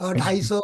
250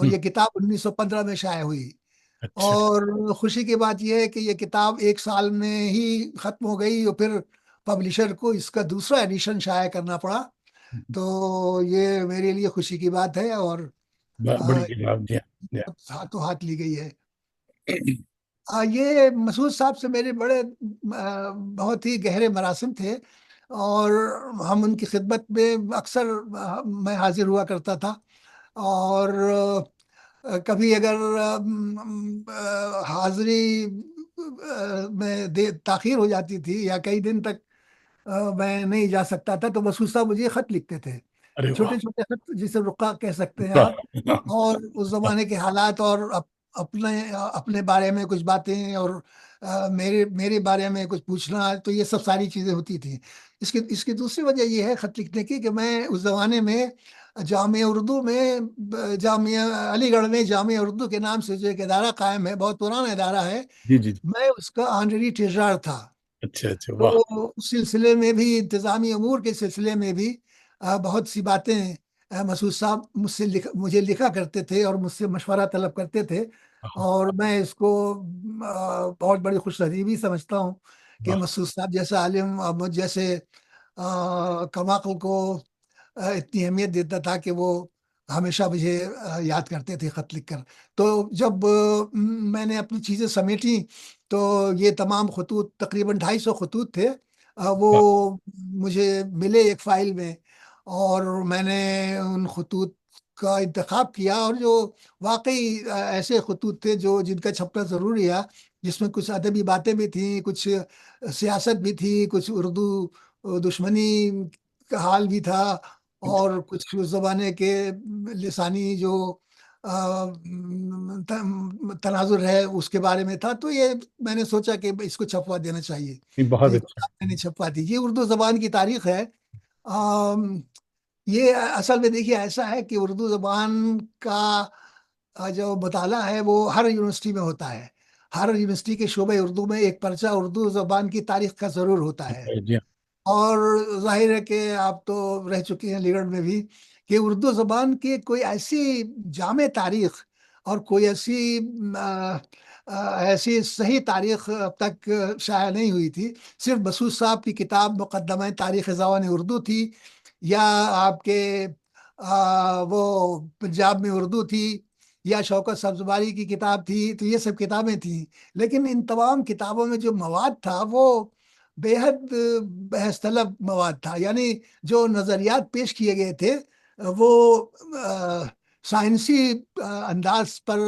اور یہ کتاب 1915 میں شائع ہوئی. اچھا. اور خوشی کی بات یہ ہے کہ یہ کتاب 1 سال میں ہی ختم ہو گئی اور پھر پبلشر کو اس کا دوسرا ایڈیشن شائع کرنا پڑا. تو یہ میرے لیے خوشی کی بات ہے اور بڑی کتاب دیا. ہاتھوں ہاتھ لی گئی ہے. یہ مسعود صاحب سے میرے بڑے بہت ہی گہرے مراسم تھے اور ہم ان کی خدمت میں اکثر میں حاضر ہوا کرتا تھا. اور کبھی اگر حاضری میں تاخیر ہو جاتی تھی یا کئی دن تک میں نہیں جا سکتا تھا تو مسعود صاحب مجھے خط لکھتے تھے. ارے واہ. چھوٹے چھوٹے خط جسے رقعہ کہہ سکتے ہیں آپ. واہ. اور اس زمانے کے حالات اور اپنے اپنے بارے میں کچھ باتیں اور میرے میرے بارے میں کچھ پوچھنا تو یہ سب ساری چیزیں ہوتی تھیں. اس کی دوسری وجہ یہ ہے خط لکھنے کی کہ میں اس زمانے میں جامعہ اردو میں جامعہ علی گڑھ میں جامعہ اردو کے نام سے جو ایک ادارہ قائم ہے، بہت پرانا ادارہ ہے، جی جی جی. میں اس کا آنرری ٹریجرر تھا. اچھا اچھا. واہ. تو اس سلسلے میں بھی انتظامی امور کے سلسلے میں بھی بہت سی باتیں مسعود صاحب مجھے لکھا کرتے تھے اور مجھ سے مشورہ طلب کرتے تھے. اور میں اس کو بہت بڑی خوش نصیبی سمجھتا ہوں کہ واہ. مسعود صاحب جیسا عالم اور مجھ جیسے کماقل کو اتنی اہمیت دیتا تھا کہ وہ ہمیشہ مجھے یاد کرتے تھے خط لکھ کر. تو جب میں نے اپنی چیزیں سمیٹی تو یہ تمام خطوط تقریباً 250 خطوط تھے، وہ واہ. مجھے ملے ایک فائل میں. اور میں نے ان خطوط کا انتخاب کیا اور جو واقعی ایسے خطوط تھے جن کا چھپنا ضروری ہے، جس میں کچھ ادبی باتیں بھی تھیں، کچھ سیاست بھی تھی، کچھ اردو دشمنی کا حال بھی تھا اور کچھ اس زمانے کے لسانی جو تناظر ہے اس کے بارے میں تھا. تو یہ میں نے سوچا کہ اس کو چھپوا دینا چاہیے. تو بہت یہ اچھا. کتاب میں نے چھپوا دی. یہ اردو زبان کی تاریخ ہے. یہ اصل میں دیکھیے ایسا ہے کہ اردو زبان کا جو مطالعہ ہے وہ ہر یونیورسٹی میں ہوتا ہے. ہر یونیورسٹی کے شعبہ اردو میں ایک پرچہ اردو زبان کی تاریخ کا ضرور ہوتا ہے. جی. اور ظاہر ہے کہ آپ تو رہ چکے ہیں علی گڑھ میں بھی، کہ اردو زبان کی کوئی ایسی جامع تاریخ اور کوئی ایسی صحیح تاریخ اب تک شائع نہیں ہوئی تھی. صرف مسعود صاحب کی کتاب مقدمہ تاریخ زبان اردو تھی، یا آپ کے وہ پنجاب میں اردو تھی، یا شوکت سبزواری کی کتاب تھی. تو یہ سب کتابیں تھیں، لیکن ان تمام کتابوں میں جو مواد تھا وہ بے حد بحث طلب مواد تھا. یعنی جو نظریات پیش کیے گئے تھے وہ سائنسی انداز پر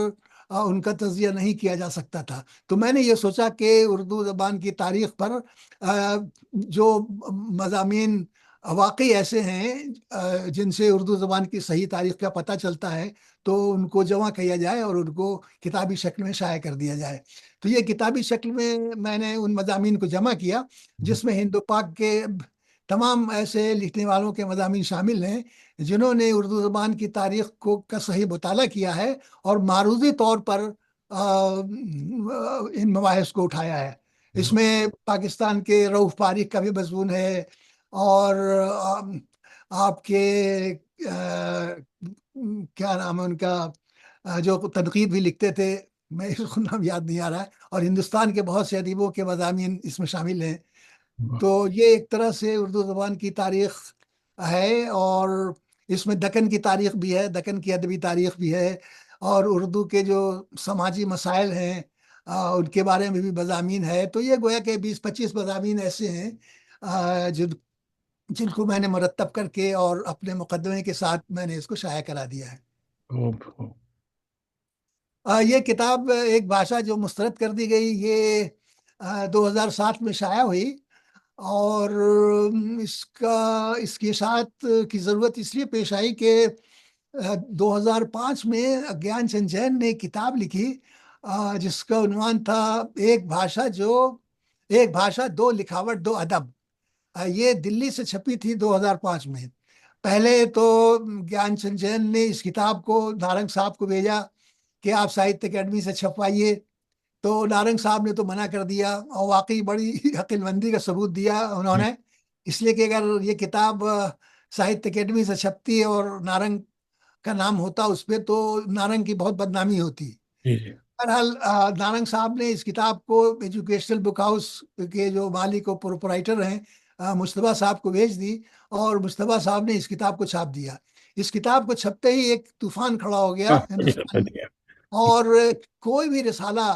ان کا تجزیہ نہیں کیا جا سکتا تھا. تو میں نے یہ سوچا کہ اردو زبان کی تاریخ پر جو مضامین واقعی ایسے ہیں جن سے اردو زبان کی صحیح تاریخ کا پتہ چلتا ہے، تو ان کو جمع کیا جائے اور ان کو کتابی شکل میں شائع کر دیا جائے. تو یہ کتابی شکل میں نے ان مضامین کو جمع کیا جس میں ہند و پاک کے تمام ایسے لکھنے والوں کے مضامین شامل ہیں جنہوں نے اردو زبان کی تاریخ کا صحیح مطالعہ کیا ہے اور معروضی طور پر ان مباحث کو اٹھایا ہے. اس میں پاکستان کے رؤف پاریخ کا بھی مضمون ہے، اور آپ کے کیا نام ہے ان کا جو تنقید بھی لکھتے تھے، میں اس کو نام یاد نہیں آ رہا ہے، اور ہندوستان کے بہت سے ادیبوں کے مضامین اس میں شامل ہیں. تو یہ ایک طرح سے اردو زبان کی تاریخ ہے، اور اس میں دکن کی تاریخ بھی ہے، دکن کی ادبی تاریخ بھی ہے، اور اردو کے جو سماجی مسائل ہیں ان کے بارے میں بھی مضامین ہے. تو یہ گویا کہ 20-25 مضامین ایسے ہیں جن کو میں نے مرتب کر کے اور اپنے مقدمے کے ساتھ میں نے اس کو شائع کرا دیا ہے. یہ کتاب ایک بھاشا جو مسترد کر دی گئی، یہ 2007 میں شائع ہوئی. اور اس کی اشاعت کی ضرورت اس لیے پیش آئی کہ 2005 میں گیان چند جین نے ایک کتاب لکھی جس کا عنوان تھا ایک بھاشا دو لکھاوٹ دو ادب. یہ دلی سے چھپی تھی 2005 میں. پہلے تو گیان چند جین نے اس کتاب کو نارنگ صاحب کو بھیجا کہ آپ ساہتیہ اکیڈمی سے چھپوائیے. تو نارنگ صاحب نے تو منع کر دیا، اور واقعی بڑی عقل مندی کا ثبوت دیا انہوں نے، اس لیے کہ اگر یہ کتاب ساہتیہ اکیڈمی سے چھپتی اور نارنگ کا نام ہوتا اس پہ تو نارنگ کی بہت بدنامی ہوتی۔ جی جی بہرحال نارنگ صاحب نے اس کتاب کو ایجوکیشنل بک ہاؤس کے جو مالک و پروپرائٹر ہیں مصطفیٰ صاحب کو بھیج دی، اور مصطفیٰ صاحب نے اس کتاب کو چھاپ دیا۔ اس کتاب کو چھپتے ہی ایک طوفان کھڑا ہو گیا ہاں ہندوستان میں، بڑھیا، اور کوئی بھی رسالہ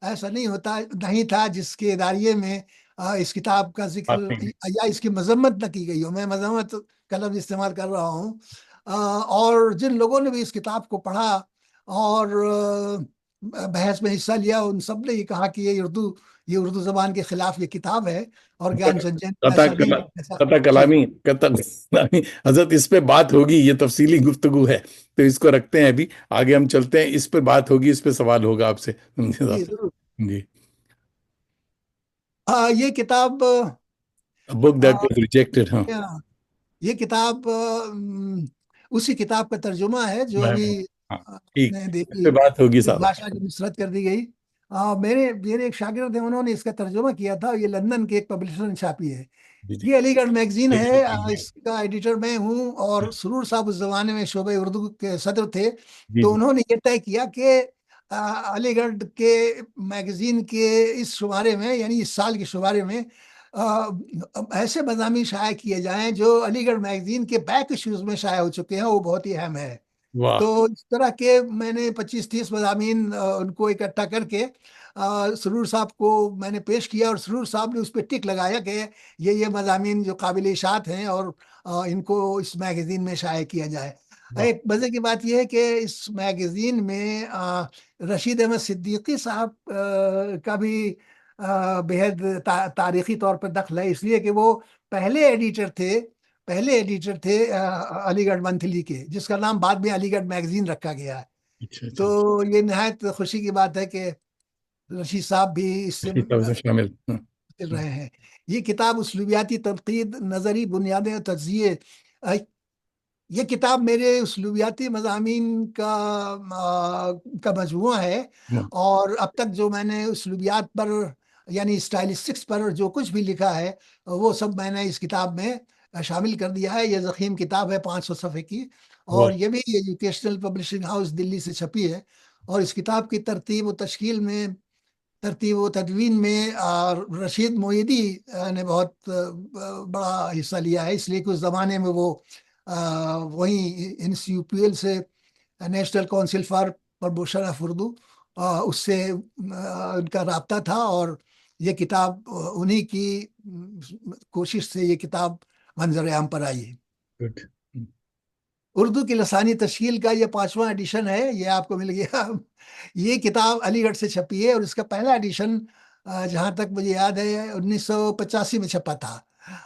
ایسا نہیں تھا جس کے اداریے میں اس کتاب کا ذکر واقعی یا اس کی مذمت نہ کی گئی ہو۔ میں مذمت کا لفظ استعمال کر رہا ہوں۔ اور جن لوگوں نے بھی اس کتاب کو پڑھا اور بحث میں حصہ لیا، ان سب نے یہ کہا کہ یہ اردو زبان کے خلاف یہ کتاب ہے، اور گیان چند جین کو قطع ایسا نہیں ایسا قطع جی کلامی قطع کلامی حضرت، اس پہ بات ہوگی، یہ تفصیلی گفتگو ہے، تو اس کو رکھتے ہیں ابھی، آگے ہم چلتے ہیں، اس پہ بات ہوگی، اس پہ سوال ہوگا آپ سے جی ضرور۔ جی۔ یہ کتاب بک آ، دیٹ واز ریجیکٹڈ، ہاں یہ کتاب اسی کتاب کا ترجمہ ہے جو ابھی ہاں آپ ٹھیک، نے اس پہ دیکھی، بات ہوگی اس صاحب۔ بھاشا کی نصرت کر دی گئی۔ میرے ایک شاگرد ہیں، انہوں نے اس کا ترجمہ کیا تھا، یہ لندن کے ایک پبلشر نے چھاپی ہے۔ جی جی یہ علی گڑھ میگزین ہے، جی اس کا ایڈیٹر میں ہوں، اور سرور صاحب اس زمانے میں شعبہ اردو کے صدر تھے۔ جی تو جی انہوں نے یہ طے کیا کہ علی گڑھ کے میگزین کے اس شمارے میں، یعنی اس سال کے شمارے میں آ، ایسے مضامین شائع کیے جائیں جو علی گڑھ میگزین کے بیک ایشوز میں شائع ہو چکے ہیں، وہ بہت ہی اہم ہے۔ واہ، تو اس طرح کے میں نے 25-30 مضامین ان کو اکٹھا کر کے سرور صاحب کو میں نے پیش کیا، اور سرور صاحب نے اس پہ ٹک لگایا کہ یہ مضامین جو قابل اشاعت ہیں، اور ان کو اس میگزین میں شائع کیا جائے۔ واہ، ایک مزے کی بات یہ ہے کہ اس میگزین میں رشید احمد صدیقی صاحب کا بھی بےحد تاریخی طور پر دخل ہے، اس لیے کہ وہ پہلے ایڈیٹر تھے علی گڑھ منتھلی کے، جس کا نام بعد میں علی گڑھ میگزین رکھا گیا ہے۔ اچھا تو اچھا اچھا، یہ نہایت خوشی کی بات ہے کہ رشید صاحب بھی اس سے ٹھیک ہے، اسے شامل، ہاں متاثر رہے ہیں۔ یہ کتاب اسلوبیاتی تنقید، نظری بنیادیں اور تجزیے، یہ کتاب میرے اسلوبیاتی مضامین کا مجموعہ ہے، واہ، اور اب تک جو میں نے اسلوبیات پر، یعنی اسٹائلسٹکس پر جو کچھ بھی لکھا ہے، وہ سب میں نے اس کتاب میں شامل کر دیا ہے۔ یہ ضخیم کتاب ہے، 500 صفحے کی، اور واہ، یہ بھی ایجوکیشنل پبلشنگ ہاؤس دلی سے چھپی ہے۔ اور اس کتاب کی ترتیب و تدوین میں رشید مویدی نے بہت بڑا حصہ لیا ہے، اس لیے کہ اس زمانے میں وہ وہیں NCUPL سے، national council for promotion of Urdu, اس سے ان کا رابطہ تھا، اور یہ کتاب انہی کی کوشش سے یہ کتاب منظر عام پر آئی ہے۔ گڈ، اردو کی لسانی تشکیل کا یہ 5واں ایڈیشن ہے، یہ آپ کو مل گیا۔ یہ کتاب علی گڑھ سے چھپی ہے، اور اس کا پہلا ایڈیشن جہاں تک مجھے یاد ہے 1985 میں چھپا تھا،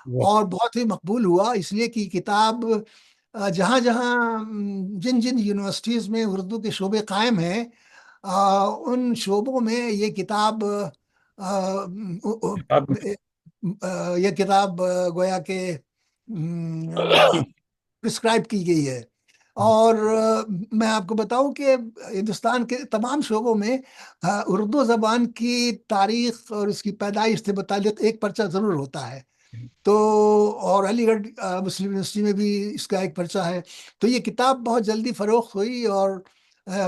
واہ، اور بہت ہی مقبول ہوا، اس لیے کہ کتاب جہاں جہاں جن جن یونیورسٹیز میں اردو کے شعبے قائم ہیں، ان شعبوں میں یہ کتاب آپ گویا کہ پرسکرائب کی گئی ہے۔ اور میں آپ کو بتاؤں کہ ہندوستان کے تمام شعبوں میں اردو زبان کی تاریخ اور اس کی پیدائش سے متعلق ایک پرچہ ضرور ہوتا ہے۔ تو اور علی گڑھ مسلم یونیورسٹی میں بھی اس کا ایک پرچہ ہے۔ تو یہ کتاب بہت جلدی فروخت ہوئی، اور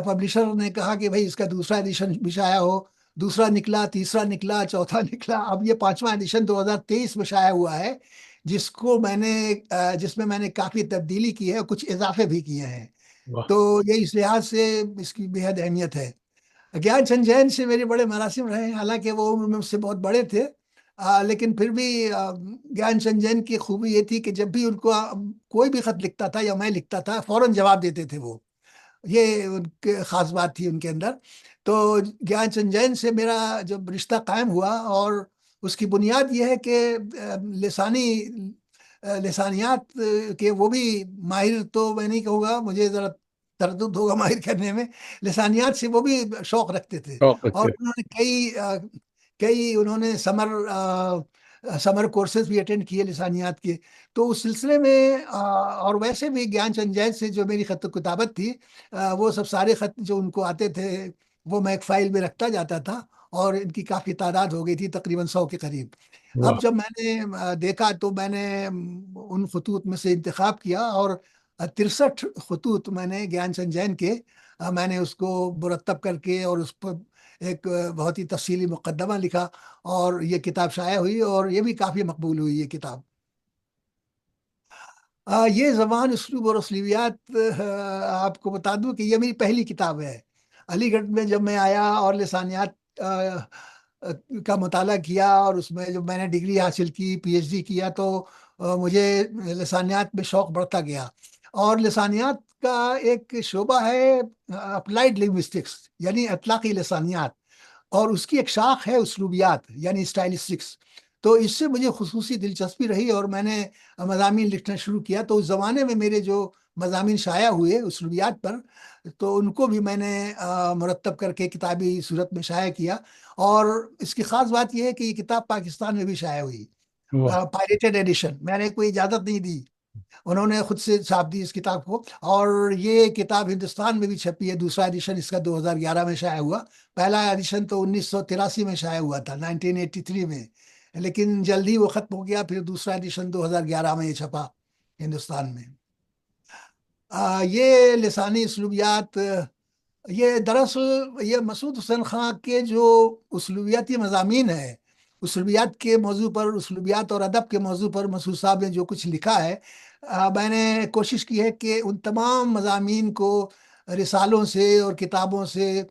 پبلشر نے کہا کہ بھائی اس کا دوسرا ایڈیشن بھی شائع ہو۔ دوسرا نکلا، تیسرا نکلا، چوتھا نکلا، اب یہ 5واں ایڈیشن 2023 میں شائع ہوا ہے، جس میں میں نے کافی تبدیلی کی ہے، اور کچھ اضافے بھی کیے ہیں۔ واہ، تو یہ اس لحاظ سے اس کی بے حد اہمیت ہے۔ گیان چند جین سے میرے بڑے مراسم رہے ہیں، حالانکہ وہ عمر میں مجھ سے بہت بڑے تھے، لیکن پھر بھی گیان چند جین کی خوبی یہ تھی کہ جب بھی ان کو کوئی بھی خط لکھتا تھا یا میں لکھتا تھا، فوراً جواب دیتے تھے وہ، یہ ان کے خاص بات تھی ان کے اندر۔ تو گیان چند جین سے میرا جب رشتہ قائم ہوا، اور اس کی بنیاد یہ ہے کہ لسانیات کے وہ بھی ماہر، تو میں نہیں کہوں گا، مجھے ذرا تردد ہوگا ماہر کرنے میں، لسانیات سے وہ بھی شوق رکھتے تھے، شوق اور رکھتے انہوں نے کئی انہوں نے سمر کورسز بھی اٹینڈ کیے لسانیات کے۔ تو اس سلسلے میں اور ویسے بھی گیان چند جین سے جو میری خط و کتابت تھی، وہ سب سارے خط جو ان کو آتے تھے وہ میں ایک فائل میں رکھتا جاتا تھا، اور ان کی کافی تعداد ہو گئی تھی، تقریباً 100 کے قریب۔ اب واہ، جب میں نے دیکھا تو میں نے ان خطوط میں سے انتخاب کیا، اور 63 خطوط میں نے گیان چند جین کے میں نے اس کو مرتب کر کے اور اس پر ایک بہت ہی تفصیلی مقدمہ لکھا، اور یہ کتاب شائع ہوئی اور یہ بھی کافی مقبول ہوئی یہ کتاب۔ یہ زبان، اسلوب اور اسلوبیات، آپ کو بتا دوں کہ یہ میری پہلی کتاب ہے۔ علی گڑھ میں جب میں آیا اور لسانیات کا مطالعہ کیا، اور اس میں جب میں نے ڈگری حاصل کی، پی ایچ ڈی کیا، تو مجھے لسانیات میں شوق بڑھتا گیا۔ اور لسانیات کا ایک شعبہ ہے اپلائیڈ لنگوسٹکس، یعنی اطلاقی لسانیات، اور اس کی ایک شاخ ہے اسلوبیات یعنی اسٹائلسٹکس۔ تو اس سے مجھے خصوصی دلچسپی رہی اور میں نے مضامین لکھنا شروع کیا۔ تو اس زمانے میں میرے جو مضامین شائع ہوئے اسلوبیات پر، تو ان کو بھی میں نے مرتب کر کے کتابی صورت میں شائع کیا۔ اور اس کی خاص بات یہ ہے کہ یہ کتاب پاکستان میں بھی شائع ہوئی، واہ! پائریٹڈ ایڈیشن، میں نے کوئی اجازت نہیں دی، انہوں نے خود سے چھاپ دی اس کتاب کو۔ اور یہ کتاب ہندوستان میں بھی چھپی ہے، دوسرا ایڈیشن اس کا 2011 میں شائع ہوا۔ پہلا ایڈیشن تو 1983 میں شائع ہوا تھا، 1983 میں، لیکن جلدی وہ ختم ہو گیا، پھر دوسرا ایڈیشن 2011 میں یہ چھپا ہندوستان میں۔ یہ لسانی اسلوبیات، یہ دراصل یہ مسعود حسین خان کے جو اسلوبیاتی مضامین ہیں، اسلوبیات کے موضوع پر، اسلوبیات اور ادب کے موضوع پر مسعود صاحب نے جو کچھ لکھا ہے، میں نے کوشش کی ہے کہ ان تمام مضامین کو رسالوں سے اور کتابوں سے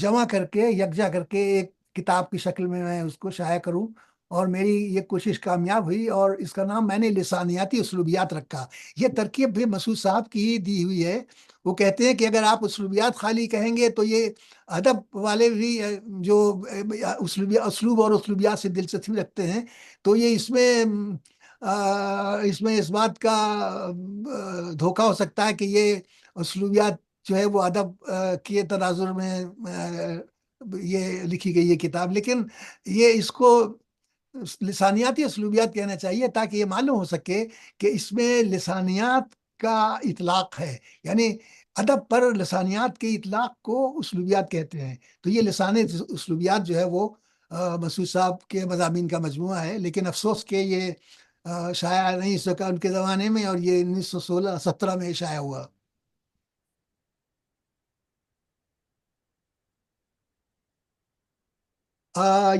جمع کر کے، یکجا کر کے ایک کتاب کی شکل میں اس کو شائع کروں، اور میری یہ کوشش کامیاب ہوئی، اور اس کا نام میں نے لسانیاتی اسلوبیات رکھا۔ یہ ترکیب بھی مسعود صاحب کی ہی دی ہوئی ہے۔ وہ کہتے ہیں کہ اگر آپ اسلوبیات خالی کہیں گے تو یہ ادب والے بھی جو اسلوب اور اسلوبیات سے دلچسپی رکھتے ہیں، تو یہ اس بات کا دھوکہ ہو سکتا ہے کہ یہ اسلوبیات جو ہے وہ ادب کے تناظر میں یہ لکھی گئی ہے کتاب، لیکن یہ اس کو لسانیاتی اسلوبیات کہنا چاہیے تاکہ یہ معلوم ہو سکے کہ اس میں لسانیات کا اطلاق ہے، یعنی ادب پر لسانیات کے اطلاق کو اسلوبیات کہتے ہیں۔ تو یہ لسانی اسلوبیات جو ہے وہ مسعود صاحب کے مضامین کا مجموعہ ہے، لیکن افسوس کہ یہ شائع نہیں ہو سکا ان کے زمانے میں، اور یہ 1917 میں شائع ہوا۔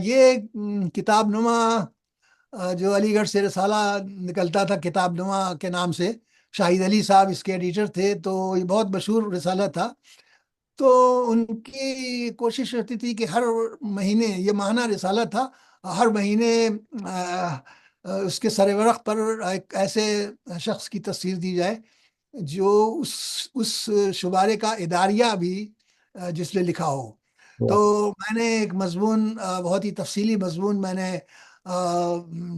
یہ کتاب نما جو علی گڑھ سے رسالہ نکلتا تھا کتاب نما کے نام سے، شاہد علی صاحب اس کے ایڈیٹر تھے، تو یہ بہت مشہور رسالہ تھا۔ تو ان کی کوشش رہتی تھی کہ ہر مہینے، یہ ماہانہ رسالہ تھا، ہر مہینے اس کے سر ورق پر ایک ایسے شخص کی تصویر دی جائے جو اس شمارے کا اداریہ بھی جس نے لکھا ہو۔ تو واہ! میں نے ایک مضمون، بہت ہی تفصیلی مضمون میں نے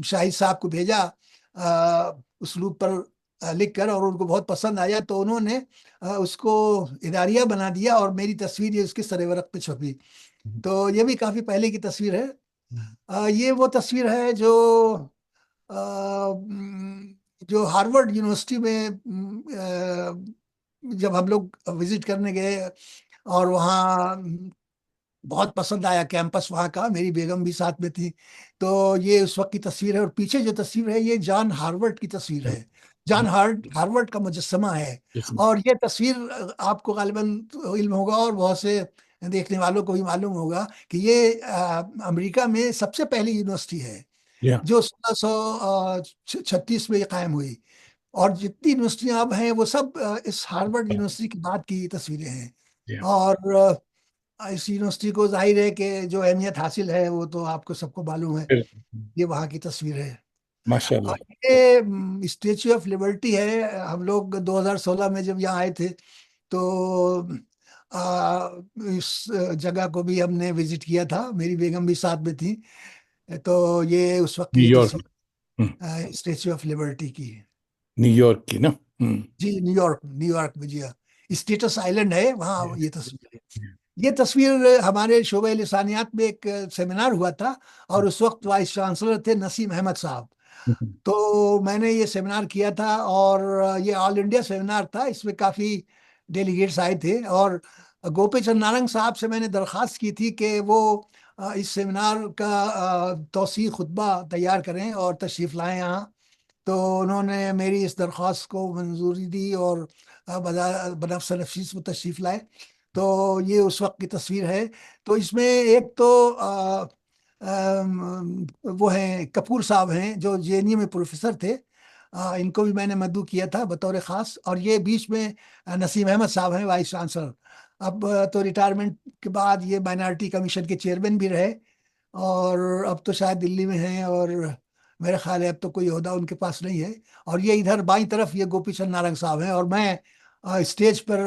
شاہد صاحب کو بھیجا اسلوب پر لکھ کر، اور ان کو بہت پسند آیا، تو انہوں نے اس کو اداریہ بنا دیا، اور میری تصویر یہ اس کے سر ورق پہ چھپی۔ تو یہ بھی کافی پہلے کی تصویر ہے۔ یہ وہ تصویر ہے جو ہارورڈ یونیورسٹی میں جب ہم لوگ وزٹ کرنے گئے، اور وہاں بہت پسند آیا کیمپس وہاں کا، میری بیگم بھی ساتھ میں تھی۔ تو یہ اس وقت کی تصویر ہے، اور پیچھے جو تصویر ہے یہ جان ہارورڈ کی تصویر ہے، جان ہارورڈ کا مجسمہ ہے۔ اور یہ تصویر آپ کو غالباً علم ہوگا، اور بہت سے دیکھنے والوں کو بھی معلوم ہوگا کہ یہ امریکہ میں سب سے پہلی یونیورسٹی ہے یا جو 1636 میں یہ قائم ہوئی، اور جتنی یونیورسٹیاں اب ہیں وہ سب اس ہارورڈ یونیورسٹی کے بعد کی تصویریں ہیں۔ یا اور اس یونیورسٹی کو ظاہر ہے کہ جو اہمیت حاصل ہے وہ تو آپ کو سب کو معلوم ہے، یہ وہاں کی تصویر ہے۔ ماشاء اور اللہ! یہ اسٹیچو آف لبرٹی ہے۔ ہم لوگ 2016 میں جب یہاں آئے تھے، تو اس جگہ کو بھی ہم نے وزٹ کیا تھا، میری بیگم بھی ساتھ میں تھی۔ تو یہ اس وقت کی نیو یہ یارک! تصویر اسٹیچو آف لبرٹی کی ہے۔ نیو یارک کی نا؟ ہوں۔ جی، نیو یارک میں، جی ہاں، اسٹیٹس آئلینڈ ہے وہاں یا، یہ تصویر ہے۔ یہ تصویر ہمارے شعبہ لسانیات میں ایک سیمینار ہوا تھا، اور اس وقت وائس چانسلر تھے نسیم احمد صاحب۔ تو میں نے یہ سیمینار کیا تھا، اور یہ آل انڈیا سیمینار تھا، اس میں کافی ڈیلیگیٹس آئے تھے، اور گوپی چند نارنگ صاحب سے میں نے درخواست کی تھی کہ وہ اس سیمینار کا توسیع خطبہ تیار کریں اور تشریف لائیں یہاں۔ تو انہوں نے میری اس درخواست کو منظوری دی اور بنفس نفیس وہ تشریف لائے. تو یہ اس وقت کی تصویر ہے. تو اس میں ایک تو وہ ہیں کپور صاحب ہیں جو جے این یو میں پروفیسر تھے. ان کو بھی میں نے مدعو کیا تھا بطور خاص. اور یہ بیچ میں نسیم احمد صاحب ہیں وائس چانسلر. اب تو ریٹائرمنٹ کے بعد یہ مائنارٹی کمیشن کے چیئرمین بھی رہے اور اب تو شاید دلی میں ہیں. اور میرا خیال ہے اب تو کوئی عہدہ ان کے پاس نہیں ہے. اور یہ ادھر بائیں طرف یہ گوپی چند نارنگ صاحب ہیں. اور میں اسٹیج پر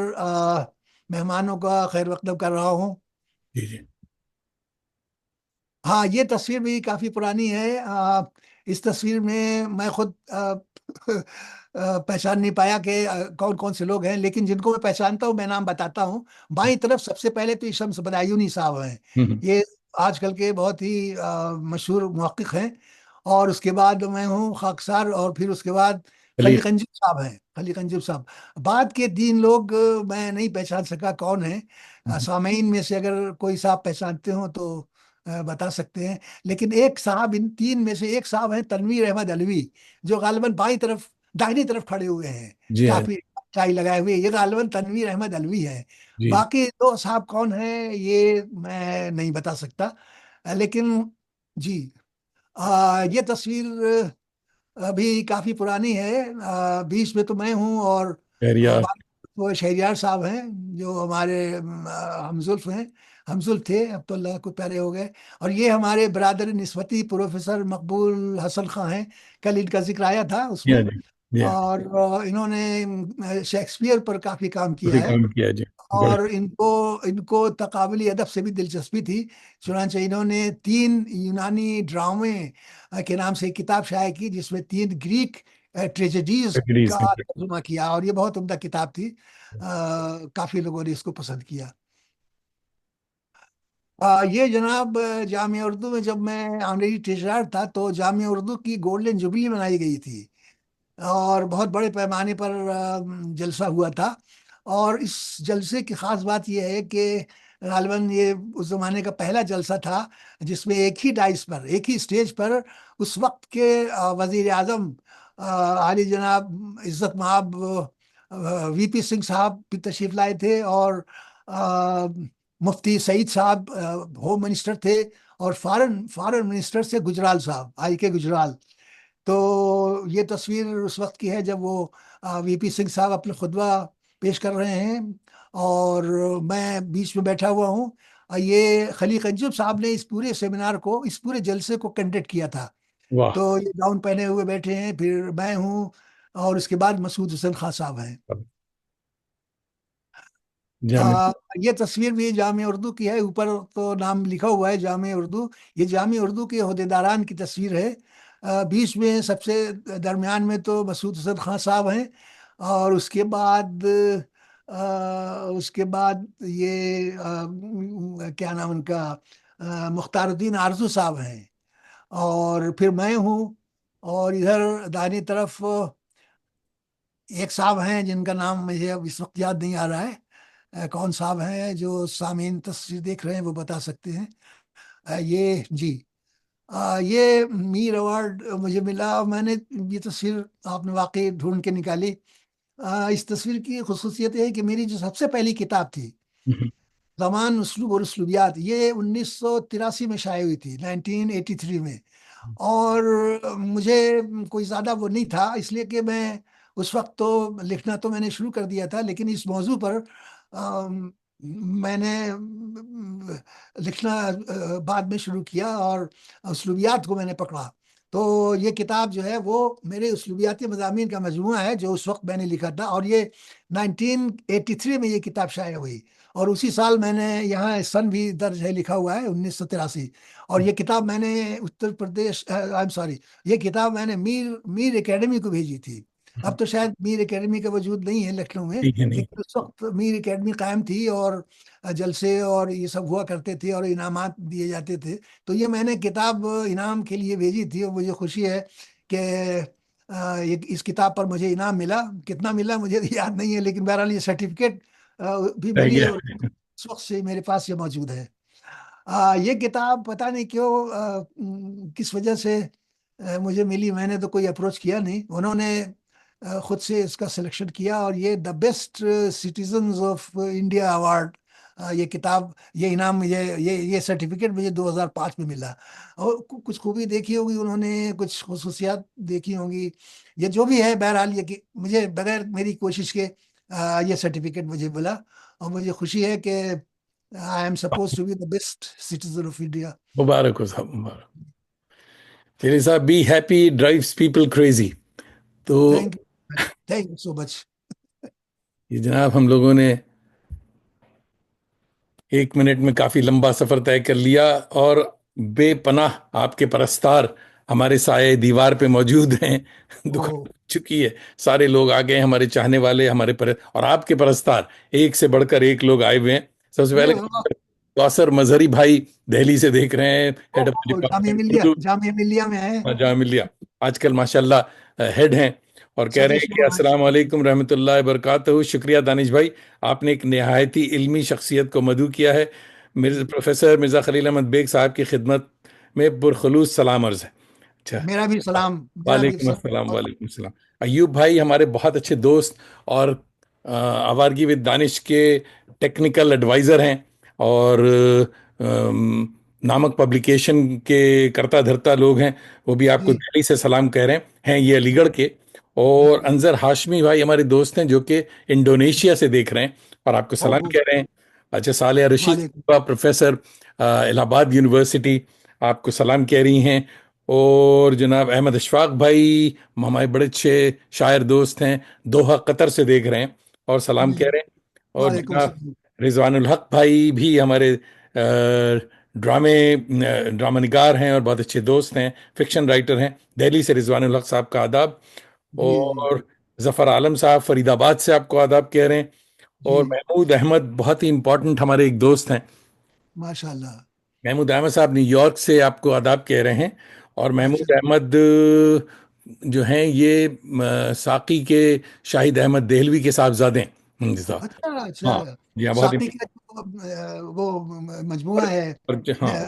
مہمانوں کا خیر مقدم کر رہا ہوں. جی جی. ہاں یہ تصویر بھی کافی پرانی ہے. اس تصویر میں خود پہچان نہیں پایا کہ کون کون سے لوگ ہیں، لیکن جن کو میں پہچانتا ہوں میں نام بتاتا ہوں. بائیں طرف سب سے پہلے تو شمس بدایونی صاحب ہیں. ہوں. یہ آج کل کے بہت ہی مشہور محقق ہیں. اور اس کے بعد میں ہوں خاکسار. اور پھر اس کے بعد خلیل. خلی قنجب صاحب ہیں. خلی قنجب صاحب. بعد کے 3 لوگ میں نہیں پہچان سکا کون ہیں. سامعین میں سے اگر کوئی صاحب پہچانتے ہوں تو بتا سکتے ہیں. لیکن ایک صاحب، ان 3 میں سے ایک صاحب ہیں تنویر احمد علوی، جو غالباً بائیں طرف داہنی طرف کھڑے ہوئے ہیں جی ہاں. کافی چائے لگائے ہوئے. یہ غالباً تنویر احمد علوی ہے. جی باقی 2 صاحب کون ہیں یہ میں نہیں بتا سکتا. لیکن جی یہ تصویر ابھی کافی پرانی ہے. بیچ میں تو میں ہوں اور خیریات. وہ شہریار صاحب ہیں جو ہمارے ہمزلف ہیں. ہمزلف تھے، اب تو اللہ کو پیارے ہو گئے. اور یہ ہمارے برادر نسبتی پروفیسر مقبول حسن خاں ہیں. کل ان کا ذکر آیا تھا اس جی ہاں میں. جی. جی ہاں. اور انہوں نے شیکسپیئر پر کافی کام کافی کیا ہے. کام کیا جی. بڑے. اور ان کو تقابلی ادب سے بھی دلچسپی تھی. چنانچہ انہوں نے 3 یونانی ڈرامے کے نام سے ایک کتاب شائع کی جس میں 3 گریک ٹریجڈیز تقریر کا سے. ترجمہ کیا. اور یہ بہت عمدہ کتاب تھی. کافی لوگوں نے اس کو پسند کیا. یہ جناب جامعہ اردو میں جب میں آنریری ٹریجرر تھا تو جامعہ اردو کی گولڈن جوبلی منائی گئی تھی اور بہت بڑے پیمانے پر جلسہ ہوا تھا. اور اس جلسے کی خاص بات یہ ہے کہ غالباً یہ اس زمانے کا پہلا جلسہ تھا جس میں ایک ہی ڈائس پر، ایک ہی اسٹیج پر اس وقت کے وزیر اعظم عالی جناب عزت مآب وی پی سنگھ صاحب بھی تشریف لائے تھے. اور مفتی سعید صاحب ہوم منسٹر تھے. اور فارن منسٹر سے گجرال صاحب، آئی کے گجرال. تو یہ تصویر اس وقت کی ہے جب وہ وی پی سنگھ صاحب اپنے خطبہ پیش کر رہے ہیں اور میں بیچ میں بیٹھا ہوا ہوں. یہ خلی قنجب صاحب نے اس پورے سیمینار کو، اس پورے جلسے کو کنڈکٹ کیا تھا. واہ. تو یہ گاؤن پہنے ہوئے بیٹھے ہیں، پھر میں ہوں اور اس کے بعد مسعود حسن خان صاحب ہیں. جامع. یہ تصویر بھی جامعہ اردو کی ہے. اوپر تو نام لکھا ہوا ہے جامعہ اردو. یہ جامعہ اردو کے عہدیداران کی تصویر ہے. بیچ میں سب سے درمیان میں تو مسعود حسن خان صاحب ہیں. اور اس کے بعد یہ کیا نام ان کا، مختار الدین آرزو صاحب ہیں. اور پھر میں ہوں. اور ادھر دائیں طرف ایک صاحب ہیں جن کا نام مجھے اب اس وقت یاد نہیں آ رہا ہے. کون صاحب ہیں جو سامعین تصویر دیکھ رہے ہیں وہ بتا سکتے ہیں. یہ جی یہ میر ایوارڈ مجھے ملا. میں نے یہ تصویر آپ نے واقعی ڈھونڈ کے نکالی. اس تصویر کی خصوصیت یہ ہے کہ میری جو سب سے پہلی کتاب تھی زمان اسلوب اور اسلوبیات، یہ 1983 میں شائع ہوئی تھی، 1983 میں. اور مجھے کوئی زیادہ وہ نہیں تھا، اس لیے کہ میں اس وقت تو لکھنا تو میں نے شروع کر دیا تھا، لیکن اس موضوع پر میں نے لکھنا بعد میں شروع کیا اور اسلوبیات کو میں نے پکڑا. تو یہ کتاب جو ہے وہ میرے اسلوبیاتی مضامین کا مجموعہ ہے جو اس وقت میں نے لکھا تھا. اور یہ 1983 میں یہ کتاب شائع ہوئی. اور اسی سال میں نے یہاں سن بھی درج ہے، لکھا ہوا ہے 1983. اور یہ کتاب میں نے اتر پردیش سوری، یہ کتاب میں نے میر اکیڈمی کو بھیجی تھی. اب تو شاید میر اکیڈمی کا وجود نہیں ہے لکھنؤ میں، ٹھیک ہے نہیں. لیکن اس وقت میر اکیڈمی قائم تھی اور جلسے اور یہ سب ہوا کرتے تھے اور انعامات دیے جاتے تھے. تو یہ میں نے کتاب انعام کے لیے بھیجی تھی اور مجھے خوشی ہے کہ اس کتاب پر مجھے انعام ملا. کتنا ملا مجھے یاد نہیں ہے، لیکن بہرحال یہ سرٹیفکیٹ بھی رہ ملی گیا. اور اس وقت سے میرے پاس یہ موجود ہے. یہ کتاب پتہ نہیں کیوں کس وجہ سے مجھے ملی، میں نے تو کوئی اپروچ کیا نہیں، انہوں نے خود سے اس کا سلیکشن کیا، اور یہ the best citizens of India award, یہ کتاب، یہ انعام، یہ سرٹیفکیٹ مجھے 2005 میں ملا۔ اور کچھ خوبی دیکھی ہوگی انہوں نے، کچھ خصوصیات دیکھی ہوں گی، یہ جو بھی ہے، بہرحال یہ کہ مجھے بغیر میری کوشش کے یہ سرٹیفکیٹ مجھے ملا، اور مجھے خوشی ہے کہ I am supposed to be the best citizen of India. مبارک ہو صاحب، مبارک۔ چلیے صاحب، be happy drives people crazy. تو thank you, thank you so much. یہ جناب ہم لوگوں نے 1 منٹ میں کافی لمبا سفر طے کر لیا، اور بے پناہ آپ کے پرستار ہمارے سائے دیوار پہ موجود ہیں۔ دکھ اوہ، چکی ہے، سارے لوگ آ گئے ہیں، ہمارے چاہنے والے، اور آپ کے پرستار ایک سے بڑھ کر ایک لوگ آئے ہوئے ہیں۔ سب سے ارے پہلے واہ، کوثر مظہری بھائی دہلی سے دیکھ رہے ہیں، head of Jamia department Millia, Urdu, Jamia Millia میں ہے۔ جامعہ ملیہ، آج کل ماشاءاللہ ہیڈ ہیں، اور کہہ رہے ستیش ہیں کہ مہاراج۔ السلام علیکم رحمۃ اللہ وبرکاتہ۔ شکریہ دانش بھائی، آپ نے ایک نہایتی علمی شخصیت کو مدعو کیا ہے۔ پروفیسر مرزا خلیل احمد بیگ صاحب کی خدمت میں پرخلوص سلام عرض ہے۔ اچھا، میرا بھی سلام، میرا بھی وعلیکم سب السلام، بہت- وعلیکم السلام۔ ایوب بھائی ہمارے بہت اچھے دوست، اور آوارگی ود دانش کے ٹیکنیکل ایڈوائزر ہیں، اور نامک پبلیکیشن کے کرتا دھرتا لوگ ہیں، وہ بھی آپ کو جی دہلی سے سلام کہہ رہے ہیں یہ علی گڑھ کے۔ اور جی، انظر ہاشمی بھائی ہمارے دوست ہیں جو کہ انڈونیشیا سے دیکھ رہے ہیں، اور آپ کو سلام اوہ، کہہ رہے ہیں۔ اچھا، صالحہ رشید وعلیکم۔ پروفیسر الہ آباد یونیورسٹی، آپ کو سلام کہہ رہی ہیں۔ اور جناب احمد اشفاق بھائی ہمارے بڑے اچھے شاعر دوست ہیں، دوحہ قطر سے دیکھ رہے ہیں اور سلام جی، کہہ رہے ہیں۔ اور وعلیکم السلام۔ جناب رضوان الحق بھائی بھی ہمارے ڈرامے ڈرامہ نگار ہیں اور بہت اچھے دوست ہیں، فکشن رائٹر ہیں، دہلی سے رضوان الحق صاحب کا آداب۔ جی جی اور ظفر عالم صاحب فرید آباد سے آپ کو آداب کہہ رہے ہیں۔ اور جی، محمود احمد بہت ہی امپورٹنٹ ہمارے ایک دوست ہیں، ماشاء اللہ، محمود احمد صاحب نیو یارک سے آپ کو آداب کہہ رہے ہیں۔ اور ماشاء محمود احمد جو ہیں یہ ساقی کے شاہد احمد دہلوی کے صاحبزادے ہیں جی صاحب۔ اللہ، اچھا ہاں اچھا، جی ہاں، بہت ساقی کا جو وہ مجموعہ ہے، ہاں